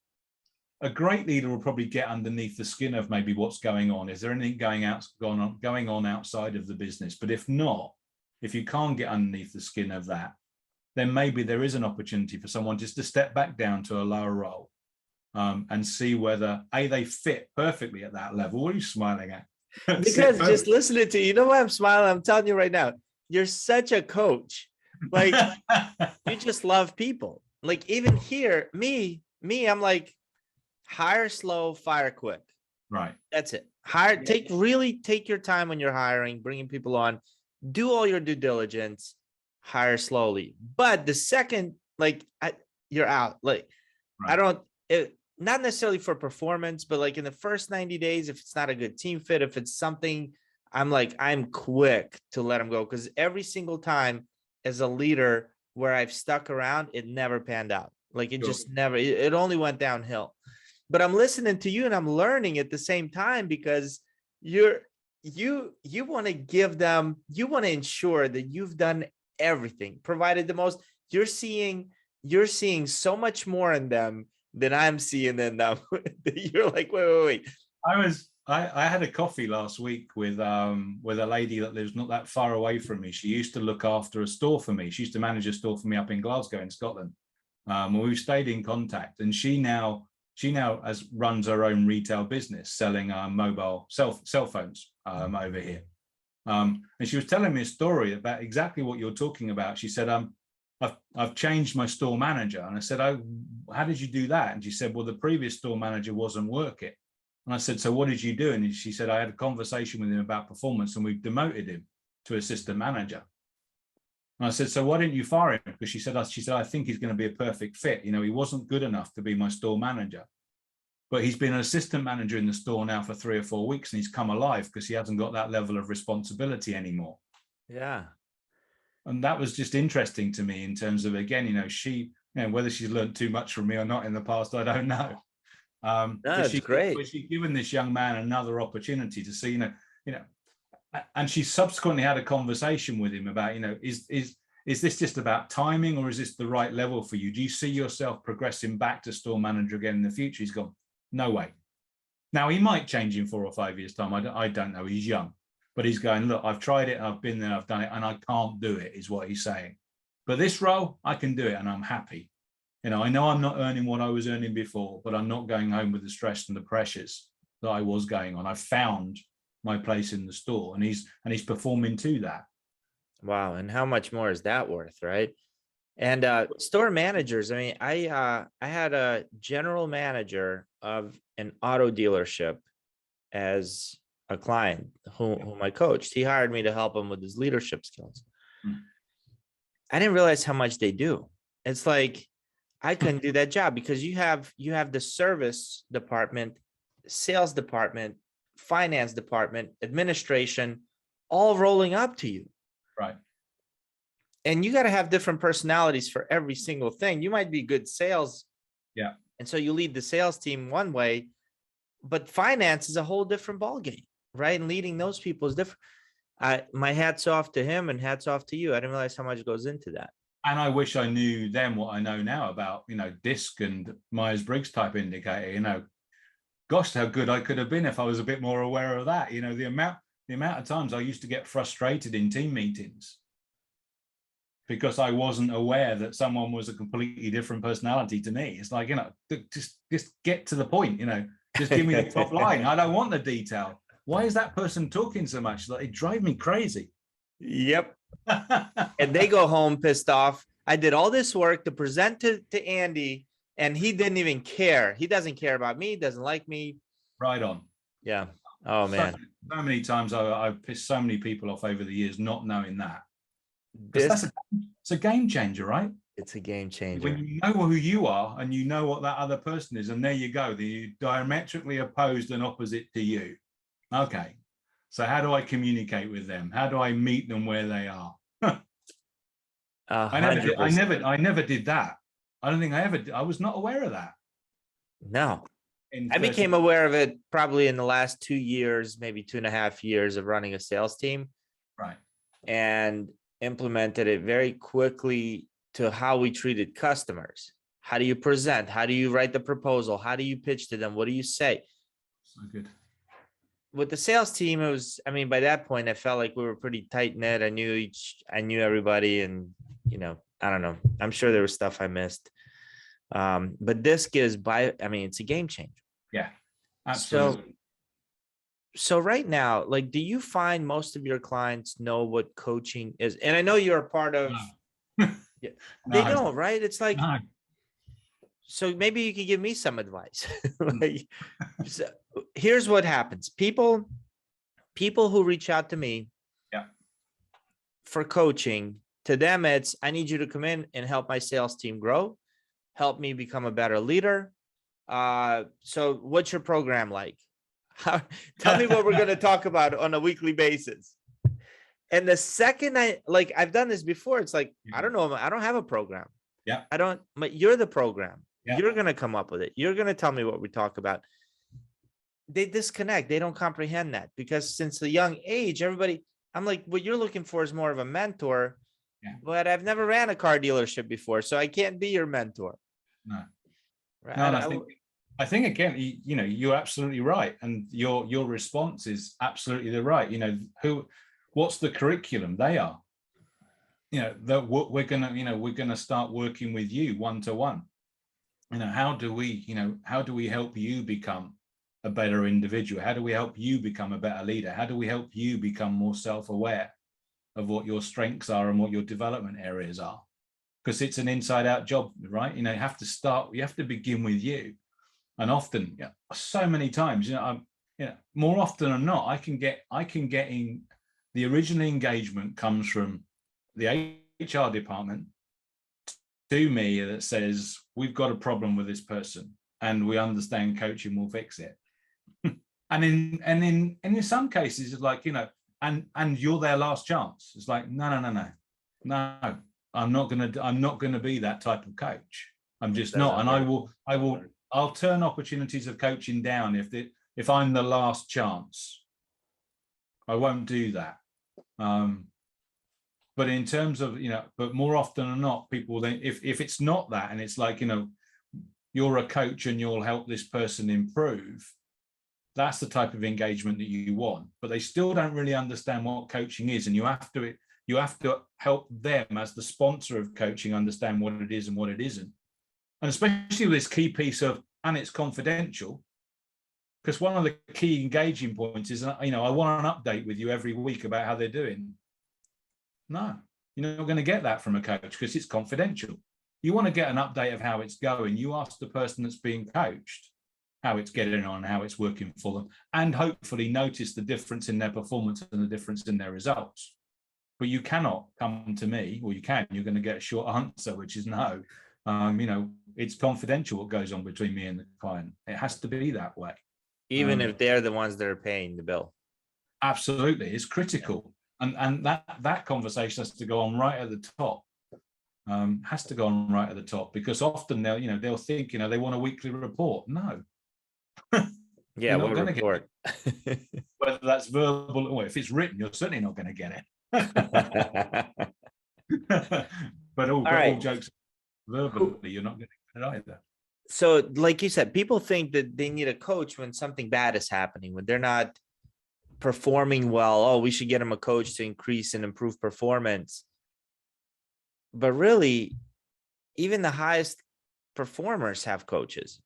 a great leader will probably get underneath the skin of maybe what's going on. Is there anything going on outside of the business? But if not, if you can't get underneath the skin of that, then maybe there is an opportunity for someone just to step back down to a lower role, and see whether they fit perfectly at that level. What are you smiling at? Because just listening to you, why I'm smiling? I'm telling you right now, you're such a coach. Like, you just love people. Like, even here, me, I'm like, hire slow, fire quick. Right. That's it. Take your time when you're hiring, bringing people on, do all your due diligence, hire slowly. But the second, you're out, right. Not necessarily for performance, but like in the first 90 days, if it's not a good team fit, if it's something, I'm quick to let them go. Because every single time as a leader where I've stuck around, it never panned out. Like it just never, it only went downhill. But I'm listening to you and I'm learning at the same time, because you want to give them, you want to ensure that you've done everything, provided the most. You're seeing so much more in them than I'm seeing in them. You're like, wait. I had a coffee last week with a lady that lives not that far away from me. She used to look after a store for me. She used to manage a store for me up in Glasgow in Scotland. We've stayed in contact, and she now runs her own retail business selling mobile cell phones over here. And she was telling me a story about exactly what you're talking about. She said, I've changed my store manager. And I said, oh, how did you do that? And she said, well, the previous store manager wasn't working. And I said, so what did you do? And she said, I had a conversation with him about performance, and we've demoted him to assistant manager. And I said, so why didn't you fire him? Because she said, I think he's going to be a perfect fit. He wasn't good enough to be my store manager, but he's been an assistant manager in the store now for 3 or 4 weeks, and he's come alive because he hasn't got that level of responsibility anymore. Yeah. And that was just interesting to me in terms of, again, she, whether she's learned too much from me or not in the past, I don't know. That's great. But she's given this young man another opportunity to see, and she subsequently had a conversation with him about, is this just about timing, or is this the right level for you? Do you see yourself progressing back to store manager again in the future? He's gone, no way. Now, he might change in 4 or 5 years' time. I don't know. He's young, but he's going, look, I've tried it, I've been there, I've done it, and I can't do it, is what he's saying. But this role, I can do it, and I'm happy. I know I'm not earning what I was earning before, but I'm not going home with the stress and the pressures that I was going on. I found my place in the store, and he's performing to that. Wow. And how much more is that worth, right? And store managers, I mean, I had a general manager of an auto dealership as a client whom I coached. He hired me to help him with his leadership skills. I didn't realize how much they do. It's like I couldn't do that job because you have the service department, sales department, finance department, administration, all rolling up to you. Right. And you got to have different personalities for every single thing. You might be good sales. Yeah. And so you lead the sales team one way, but finance is a whole different ballgame, right? And leading those people is different. My hat's off to him and hats off to you. I didn't realize how much goes into that. And I wish I knew then what I know now about, DISC and Myers-Briggs type indicator, gosh, how good I could have been if I was a bit more aware of that. The amount of times I used to get frustrated in team meetings because I wasn't aware that someone was a completely different personality to me. It's like, just get to the point, just give me the top line. I don't want the detail. Why is that person talking so much? Like, it drives me crazy. Yep. And they go home pissed off. I did all this work to present to Andy, and he didn't even care. He doesn't care about me, doesn't like me. Right on. Yeah. Oh, man. So many times I've pissed so many people off over the years not knowing that. It's a game changer, right? It's a game changer. When you know who you are and you know what that other person is, and there you go, they're diametrically opposed and opposite to you. Okay. So how do I communicate with them? How do I meet them where they are? I never did that. I don't think I was not aware of that. No. I became aware of it probably in the last 2 years, maybe 2.5 years of running a sales team. Right. And implemented it very quickly to how we treated customers. How do you present? How do you write the proposal? How do you pitch to them? What do you say? So good. With the sales team, it was, I mean, by that point, I felt like we were pretty tight knit. I knew everybody, and, I don't know. I'm sure there was stuff I missed. But this it's a game changer. Yeah, absolutely. So right now, like, do you find most of your clients know what coaching is? And I know you're a part of, No. They No. don't, right? It's like, No. So maybe you can give me some advice. So here's what happens. People who reach out to me for coaching, to them, it's, I need you to come in and help my sales team grow, help me become a better leader. So what's your program like? Tell me what we're going to talk about on a weekly basis. And the second I've done this before, it's like, I don't know. I don't have a program. Yeah. But you're the program. Yeah. You're going to come up with it. You're going to tell me what we talk about. They disconnect. They don't comprehend that, because since a young age, I'm like, what you're looking for is more of a mentor, but I've never ran a car dealership before, so I can't be your mentor. No. Right? No, I think again, you're absolutely right, and your response is absolutely the right. What's the curriculum? They are, that we're gonna start working with you one-to-one. How do we help you become a better individual? How do we help you become a better leader? How do we help you become more self-aware of what your strengths are and what your development areas are? Because it's an inside-out job, right? You have to begin with you. And often, so many times, more often than not, I can get in. The original engagement comes from the HR department to me that says, we've got a problem with this person and we understand coaching will fix it. and in some cases, it's like, and you're their last chance. It's like, no, I'm not gonna be that type of coach. I'm just not. And I'll turn opportunities of coaching down if I'm the last chance. I won't do that. But in terms of, but more often than not, people then, if it's not that, and it's like, you're a coach and you'll help this person improve, that's the type of engagement that you want. But they still don't really understand what coaching is, and you have to help them as the sponsor of coaching understand what it is and what it isn't. And especially with this key piece of, and it's confidential, because one of the key engaging points is, I want an update with you every week about how they're doing. No, you're not going to get that from a coach because it's confidential. You want to get an update of how it's going. You ask the person that's being coached how it's getting on, how it's working for them, and hopefully notice the difference in their performance and the difference in their results. But you cannot come to me, or you can, you're going to get a short answer, which is no. It's confidential what goes on between me and the client. It has to be that way. Even if they're the ones that are paying the bill. Absolutely. It's critical. And that conversation has to go on right at the top. Has to go on right at the top, because often they'll think, they want a weekly report. No. Yeah, what report? Whether that's verbal or if it's written, you're certainly not going to get it. But all jokes verbally, you're not going to get it either. So, like you said, people think that they need a coach when something bad is happening, when they're not performing well. Oh, we should get them a coach to increase and improve performance. But really, even the highest performers have coaches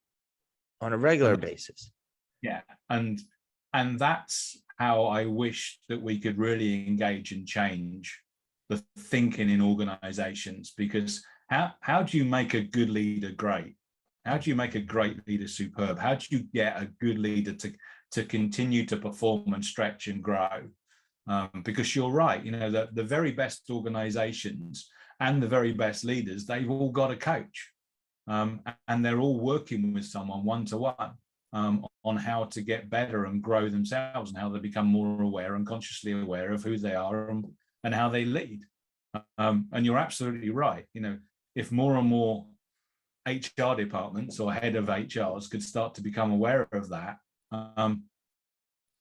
on a regular basis. Yeah, and that's how I wish that we could really engage and change the thinking in organizations, because how do you make a good leader great? How do you make a great leader superb? How do you get a good leader to continue to perform and stretch and grow? Because you're right, the very best organizations and the very best leaders, they've all got a coach, and they're all working with someone one-to-one on how to get better and grow themselves, and how they become more aware and consciously aware of who they are and how they lead. And you're absolutely right. If more and more HR departments or head of HRs could start to become aware of that,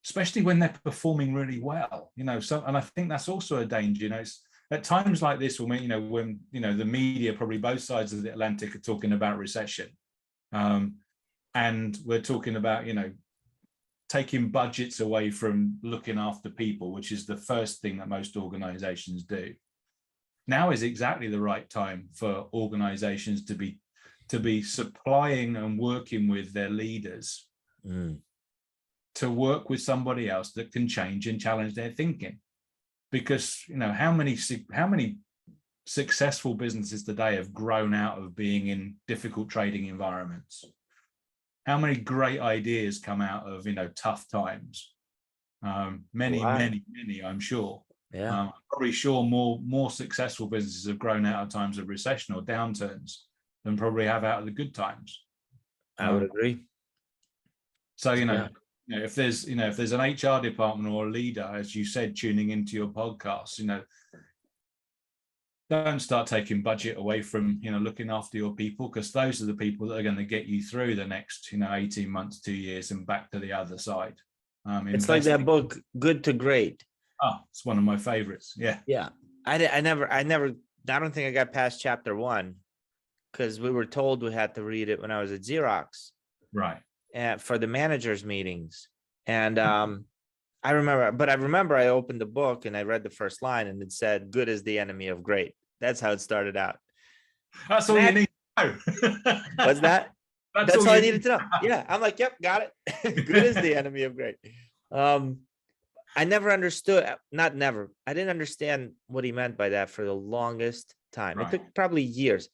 especially when they're performing really well, and I think that's also a danger. It's at times like this when the media, probably both sides of the Atlantic, are talking about recession, and we're talking about taking budgets away from looking after people, which is the first thing that most organizations do. Now is exactly the right time for organizations to be supplying and working with their leaders to work with somebody else that can change and challenge their thinking. Because how many successful businesses today have grown out of being in difficult trading environments? How many great ideas come out of tough times? Many, I'm sure. Yeah. I'm probably sure more successful businesses have grown out of times of recession or downturns than probably have out of the good times. I would agree. So if there's an HR department or a leader, as you said, tuning into your podcast, don't start taking budget away from looking after your people, because those are the people that are going to get you through the next 18 months, 2 years, and back to the other side. It's like that book, Good to Great. Oh, it's one of my favorites. Yeah. I don't think I got past chapter 1, because we were told we had to read it when I was at Xerox. Right. For the managers meetings. And I remember I opened the book and I read the first line, and it said, "Good is the enemy of great." That's how it started out. That's all you need to know. What's that? That's all I needed to know. Yeah. I'm like, yep, got it. Good is the enemy of great. I never understood, I didn't understand what he meant by that for the longest time. Right. It took probably years.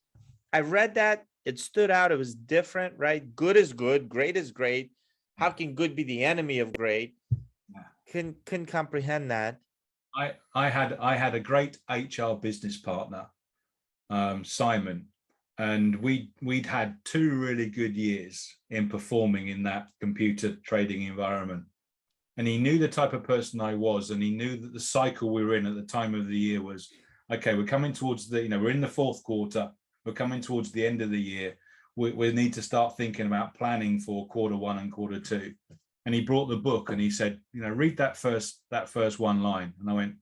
I read that, it stood out, it was different, right? Good is good, great is great. How can good be the enemy of great? Couldn't comprehend that. I had a great HR business partner, Simon, and we'd had 2 really good years in performing in that computer trading environment. And he knew the type of person I was, and he knew that the cycle we were in at the time of the year was, okay, we're coming towards we're in the 4th quarter, we're coming towards the end of the year. We need to start thinking about planning for quarter 1 and quarter 2. And he brought the book and he said, read that first one line. And I went,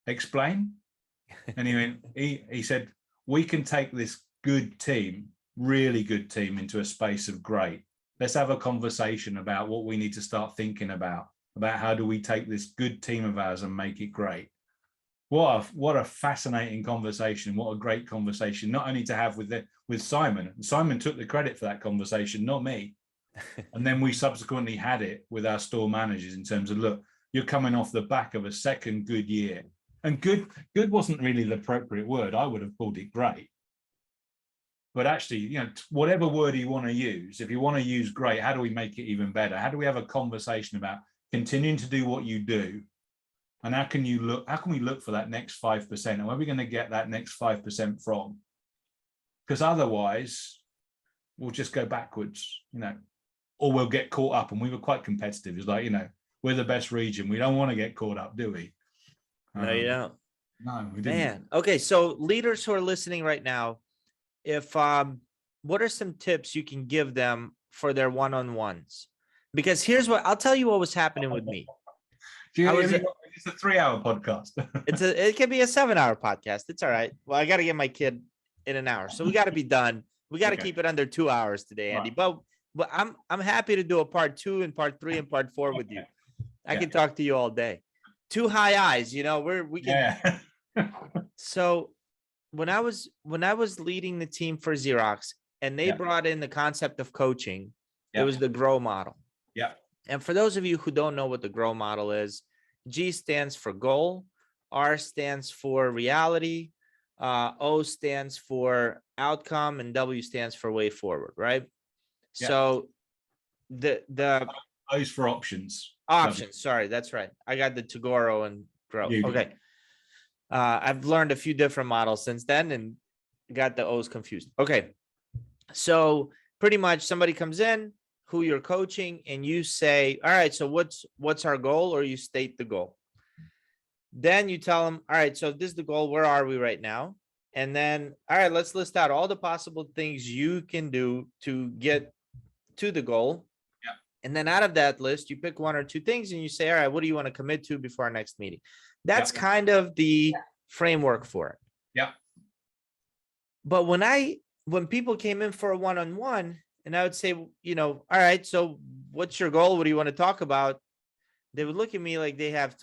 explain? And he said, we can take this good team, really good team, into a space of great. Let's have a conversation about what we need to start thinking about how do we take this good team of ours and make it great. what a fascinating conversation. What a great conversation, not only to have with Simon. Simon took the credit for that conversation, not me. And then we subsequently had it with our store managers in terms of, look, you're coming off the back of a second good year. And good wasn't really the appropriate word. I would have called it great. But actually, whatever word you want to use, if you want to use great, how do we make it even better? How do we have a conversation about continuing to do what you do? And how can we look for that next 5%? And where are we going to get that next 5% from? Because otherwise, we'll just go backwards, or we'll get caught up. And we were quite competitive. It's like, we're the best region. We don't want to get caught up, do we? No, you don't. No, we didn't. Man. Okay. So leaders who are listening right now, what are some tips you can give them for their one-on-ones? Because I'll tell you what was happening with me. It's a 3-hour podcast. It can be a 7-hour podcast. It's all right. Well, I got to get my kid in an hour, so we got to be done. We got to keep it under 2 hours today, Andy. Right. But I'm happy to do a part 2 and part 3 and part 4 with you. I can talk to you all day. 2 high eyes, we can. Yeah. So when I was leading the team for Xerox, and they brought in the concept of coaching, it was the GROW model. Yeah. And for those of you who don't know what the GROW model is, G stands for goal, R stands for reality, O stands for outcome, and W stands for way forward, right? Yeah. So the O's for options. Options, sorry, that's right. I got the Tagoro and GROW. Okay. I've learned a few different models since then and got the O's confused. Okay. So pretty much somebody comes in who you're coaching and you say, all right, so what's our goal? Or you state the goal. Then you tell them, all right, so this is the goal. Where are we right now? And then, all right, let's list out all the possible things you can do to get to the goal. Yeah. And then out of that list, you pick 1 or 2 things and you say, all right, what do you want to commit to before our next meeting? That's kind of the framework for it. Yeah. But when people came in for a one-on-one and I would say, all right, so what's your goal? What do you want to talk about? They would look at me like I have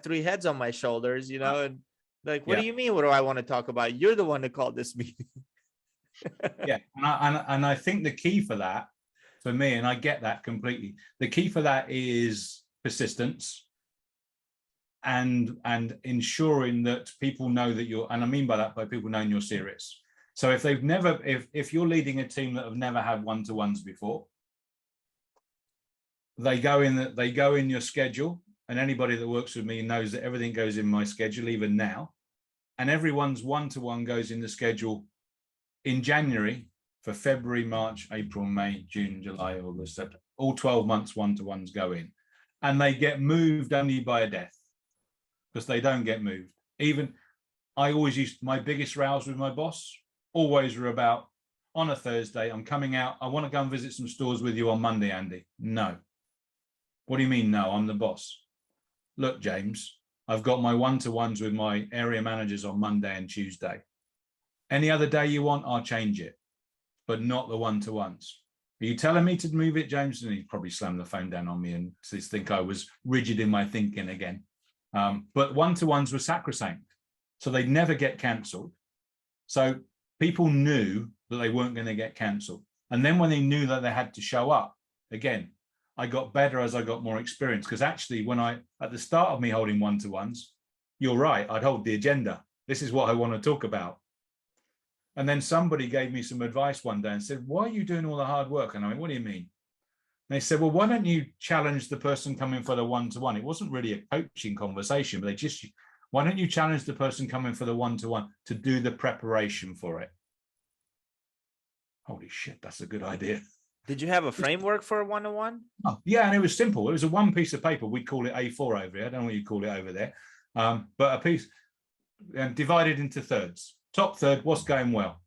3 heads on my shoulders, and like, what do you mean? What do I want to talk about? You're the one that called this meeting. Yeah. And I think the key for that, for me, and I get that completely, the key for that is persistence and ensuring that people know that and I mean by that, by people knowing you're serious. So if you're leading a team that have never had one-to-ones before, they go in your schedule, and anybody that works with me knows that everything goes in my schedule, even now. And everyone's one-to-one goes in the schedule in January for February, March, April, May, June, July, August, September. All 12 months one-to-ones go in. And they get moved only by a death, because they don't get moved. Even I always used, my biggest rows with my boss always were about, on a Thursday, I'm coming out, I want to go and visit some stores with you on Monday, Andy. No. What do you mean, no? I'm the boss. Look, James, I've got my one-to-ones with my area managers on Monday and Tuesday. Any other day you want, I'll change it, but not the one-to-ones. Are you telling me to move it, James? And he probably slammed the phone down on me and think I was rigid in my thinking again. But one-to-ones were sacrosanct, so they'd never get cancelled. So people knew that they weren't going to get cancelled. And then when they knew that they had to show up, again, I got better as I got more experience, because actually at the start of me holding one-to-ones, you're right, I'd hold the agenda. This is what I want to talk about. And then somebody gave me some advice one day and said, why are you doing all the hard work? And I went, what do you mean? And they said, well, why don't you challenge the person coming for the one-to-one? It wasn't really a coaching conversation, but why don't you challenge the person coming for the one-to-one to do the preparation for it? Holy shit, that's a good idea. Did you have a framework for a one-to-one? Oh, yeah, and it was simple. It was a one piece of paper. We call it A4 over here. I don't know what you call it over there. But a piece divided into thirds. Top third, what's going well?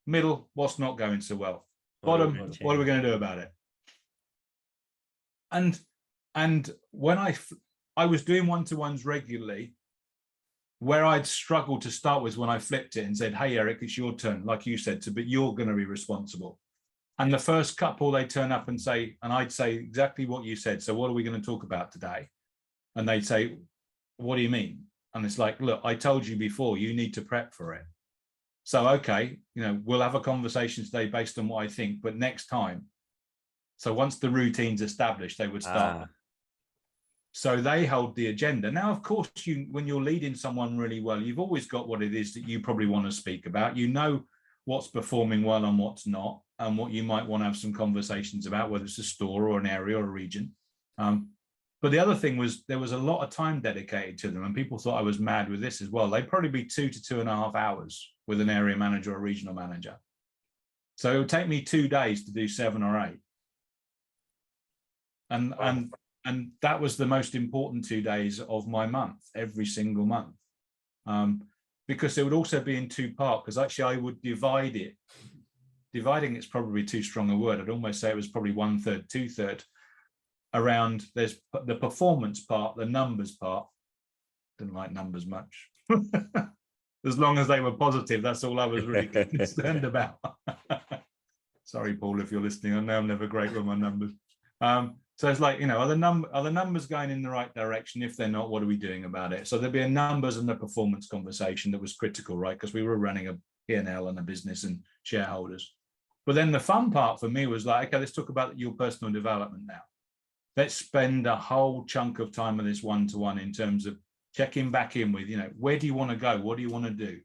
Middle, what's not going so well? Bottom, what are we going to do about it? And when I was doing one-to-ones regularly, where I'd struggled to start was when I flipped it and said, hey, Eric, it's your turn, like you said, but you're going to be responsible. And the first couple, they turn up and say, and I'd say exactly what you said. So what are we going to talk about today? And they'd say, what do you mean? And it's like, look, I told you before, you need to prep for it. So, okay, we'll have a conversation today based on what I think, but next time. So once the routine's established, they would start. So they hold the agenda. Now, of course, when you're leading someone really well, you've always got what it is that you probably want to speak about. You know what's performing well and what's not, and what you might want to have some conversations about, whether it's a store or an area or a region. But the other thing was there was a lot of time dedicated to them, and people thought I was mad with this as well. They'd probably be 2 to 2.5 hours with an area manager or a regional manager. So it would take me 2 days to do 7 or 8. And that was the most important 2 days of my month, every single month. Because it would also be in 2 parts, because actually I would divide it. Dividing it's probably too strong a word. I'd almost say it was probably 1/3, 2/3 around. There's the performance part, the numbers part. Didn't like numbers much. As long as they were positive, that's all I was really concerned about. Sorry, Paul, if you're listening. I know I'm never great with my numbers. So it's like, are the numbers going in the right direction? If they're not, what are we doing about it? So there'd be a numbers and a performance conversation that was critical, right? Because we were running a P&L and a business and shareholders. But then the fun part for me was like, okay, let's talk about your personal development now. Let's spend a whole chunk of time on this one-to-one in terms of checking back in with, where do you want to go? What do you want to do?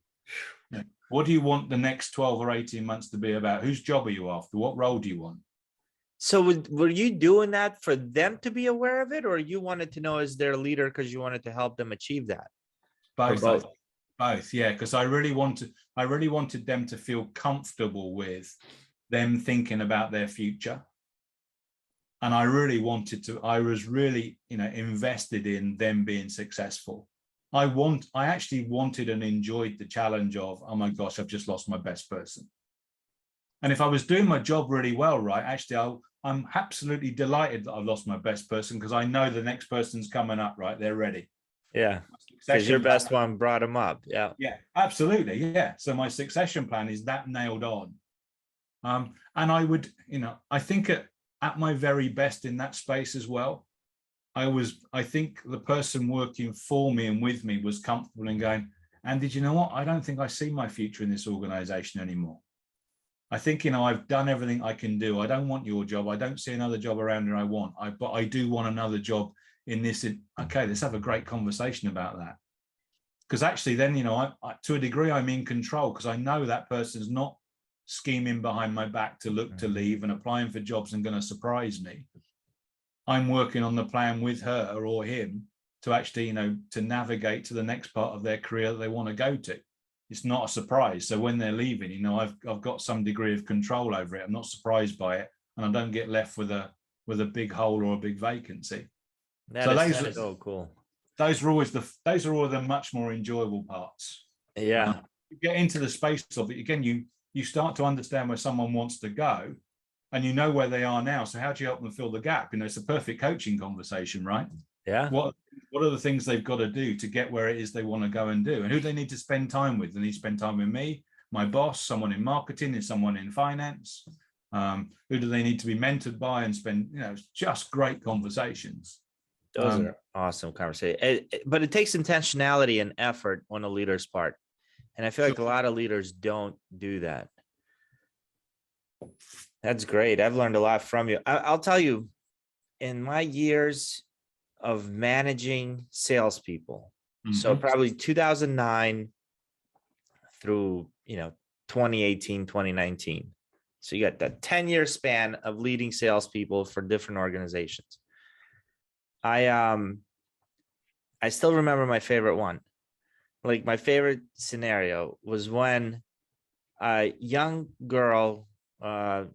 What do you want the next 12 or 18 months to be about? Whose job are you after? What role do you want? So were you doing that for them to be aware of it, or you wanted to know as their leader because you wanted to help them achieve that? Both. Both, yeah, because I really wanted them to feel comfortable with them thinking about their future. And I was really, invested in them being successful. I actually wanted and enjoyed the challenge of, oh my gosh, I've just lost my best person. And if I was doing my job really well, right, actually, I'm absolutely delighted that I've lost my best person, because I know the next person's coming up, right? They're ready. Yeah, because your best one brought them up. Yeah. Yeah, absolutely. Yeah. So my succession plan is that nailed on. And I would, I think at my very best in that space as well, I think the person working for me and with me was comfortable in going, and did you know what? I don't think I see my future in this organization anymore. I think, I've done everything I can do. I don't want your job. I don't see another job around here I want. But I do want another job in this. Okay, let's have a great conversation about that. Because actually then, I, to a degree, I'm in control, because I know that person's not scheming behind my back to look to leave and applying for jobs and going to surprise me. I'm working on the plan with her or him to actually, to navigate to the next part of their career that they want to go to. It's not a surprise. So when they're leaving, I've got some degree of control over it. I'm not surprised by it, and I don't get left with a big hole or a big vacancy. That is so cool. Those are all the much more enjoyable parts. Yeah. You get into the space of it again. You start to understand where someone wants to go, and you know where they are now. So how do you help them fill the gap? It's a perfect coaching conversation, right? Yeah. What are the things they've got to do to get where it is they want to go and do? And who do they need to spend time with? They need to spend time with me, my boss, someone in marketing, and someone in finance. Who do they need to be mentored by and spend, just great conversations. Those are awesome conversations. But it takes intentionality and effort on a leader's part. And I feel like a lot of leaders don't do that. That's great. I've learned a lot from you. I'll tell you, in my years of managing salespeople, so probably 2009 through 2018, 2019. So you got that 10-year span of leading salespeople for different organizations. I still remember my favorite one. Like, my favorite scenario was when a young girl,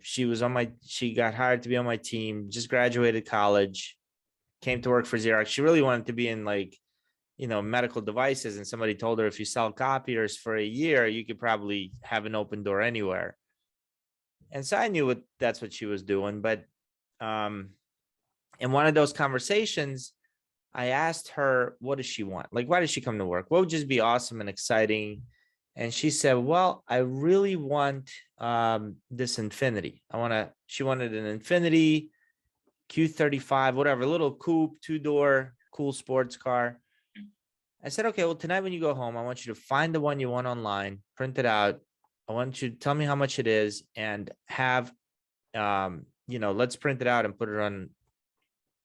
she got hired to be on my team, just graduated college, came to work for Xerox. She really wanted to be in medical devices. And somebody told her, if you sell copiers for a year, you could probably have an open door anywhere. And so I knew that's what she was doing. But in one of those conversations, I asked her, what does she want? Like, why does she come to work? What would just be awesome and exciting? And she said, well, I really want this Infinity. She wanted an Infinity Q35, whatever, little coupe, 2-door, cool sports car. I said, okay, well, tonight when you go home, I want you to find the one you want online, print it out. I want you to tell me how much it is and have, let's print it out and put it on,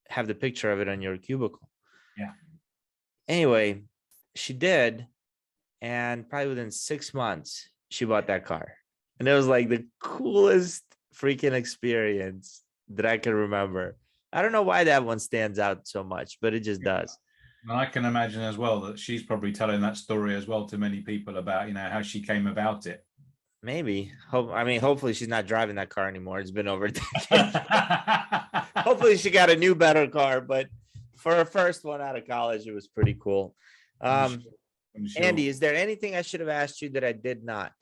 have the picture of it on your cubicle. Yeah. Anyway, she did. And probably within 6 months, she bought that car. And it was like the coolest freaking experience that I can remember. I don't know why that one stands out so much, but it just does. And I can imagine as well that she's probably telling that story as well to many people about, how she came about it. Maybe. Hopefully she's not driving that car anymore. It's been over a decade. Hopefully she got a new, better car. But for her first one out of college, it was pretty cool. I'm sure. Andy, is there anything I should have asked you that I did not?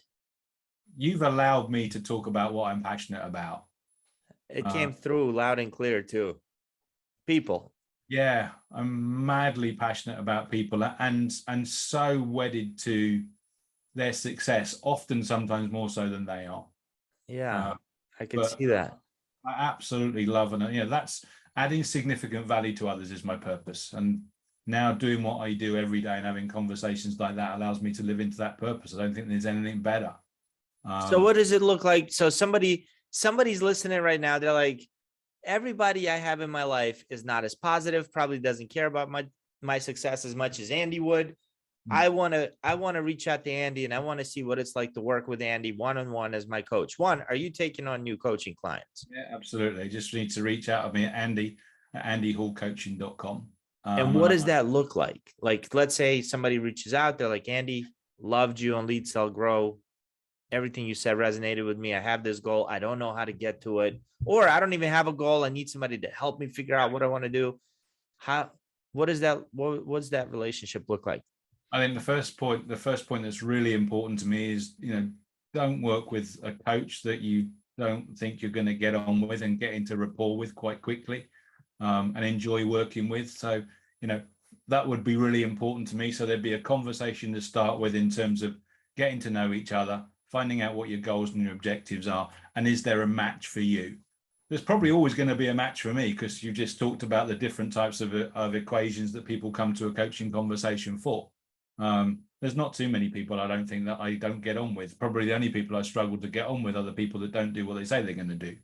You've allowed me to talk about what I'm passionate about. It came through loud and clear too. People. Yeah, I'm madly passionate about people and so wedded to their success, often sometimes more so than they are. Yeah, I can see that. I absolutely love, and that's adding significant value to others is my purpose. And now doing what I do every day and having conversations like that allows me to live into that purpose. I don't think there's anything better. So what does it look like? So somebody's listening right now. They're like, everybody I have in my life is not as positive, probably doesn't care about my success as much as Andy would. I want to reach out to Andy and I want to see what it's like to work with Andy one-on-one as my coach. One, are you taking on new coaching clients? Yeah, absolutely. Just need to reach out to me at andyhallcoaching.com. And what does that look like? Like, let's say somebody reaches out. They're like, Andy, loved you on Lead, Sell, Grow. Everything you said resonated with me. I have this goal. I don't know how to get to it. Or I don't even have a goal. I need somebody to help me figure out what I want to do. What's that relationship look like? I think the first point that's really important to me is, don't work with a coach that you don't think you're going to get on with and get into rapport with quite quickly, and enjoy working with. So, that would be really important to me. So there'd be a conversation to start with in terms of getting to know each other, finding out what your goals and your objectives are, and is there a match for you? There's probably always going to be a match for me because you just talked about the different types of equations that people come to a coaching conversation for. There's not too many people I don't think that I don't get on with. Probably the only people I struggle to get on with are the people that don't do what they say they're going to do,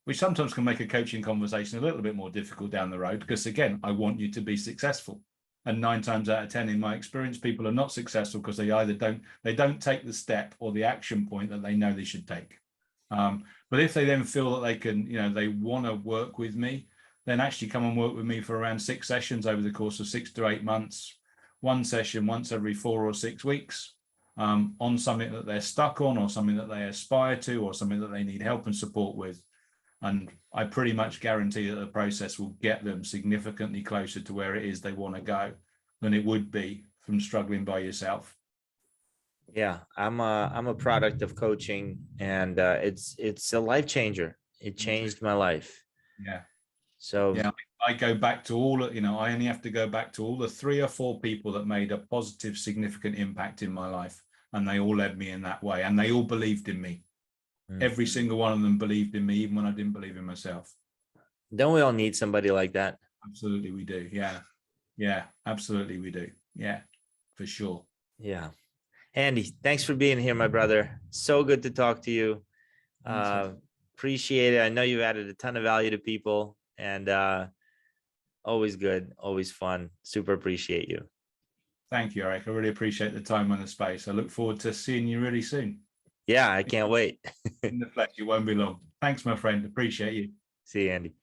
which sometimes can make a coaching conversation a little bit more difficult down the road because, again, I want you to be successful. And 9 times out of 10, in my experience, people are not successful because they either don't take the step or the action point that they know they should take. But if they then feel that they can, they want to work with me, then actually come and work with me for around 6 sessions over the course of 6 to 8 months. 1 session once every 4 or 6 weeks, on something that they're stuck on or something that they aspire to or something that they need help and support with. And I pretty much guarantee that the process will get them significantly closer to where it is they want to go than it would be from struggling by yourself. Yeah, I'm a product of coaching, and it's a life changer. It changed my life. Yeah. So yeah, I go back to all, I only have to go back to all the 3 or 4 people that made a positive, significant impact in my life. And they all led me in that way. And they all believed in me. Every single one of them believed in me, even when I didn't believe in myself. Don't we all need somebody like that? Absolutely, we do. Yeah. Yeah, absolutely, we do. Yeah, for sure. Yeah. Andy, thanks for being here, my brother. So good to talk to you. Appreciate it. I know you've added a ton of value to people, and always good, always fun. Super appreciate you. Thank you, Eric. I really appreciate the time and the space. I look forward to seeing you really soon. Yeah, I can't wait. In the flesh, it won't be long. Thanks, my friend. Appreciate you. See you, Andy.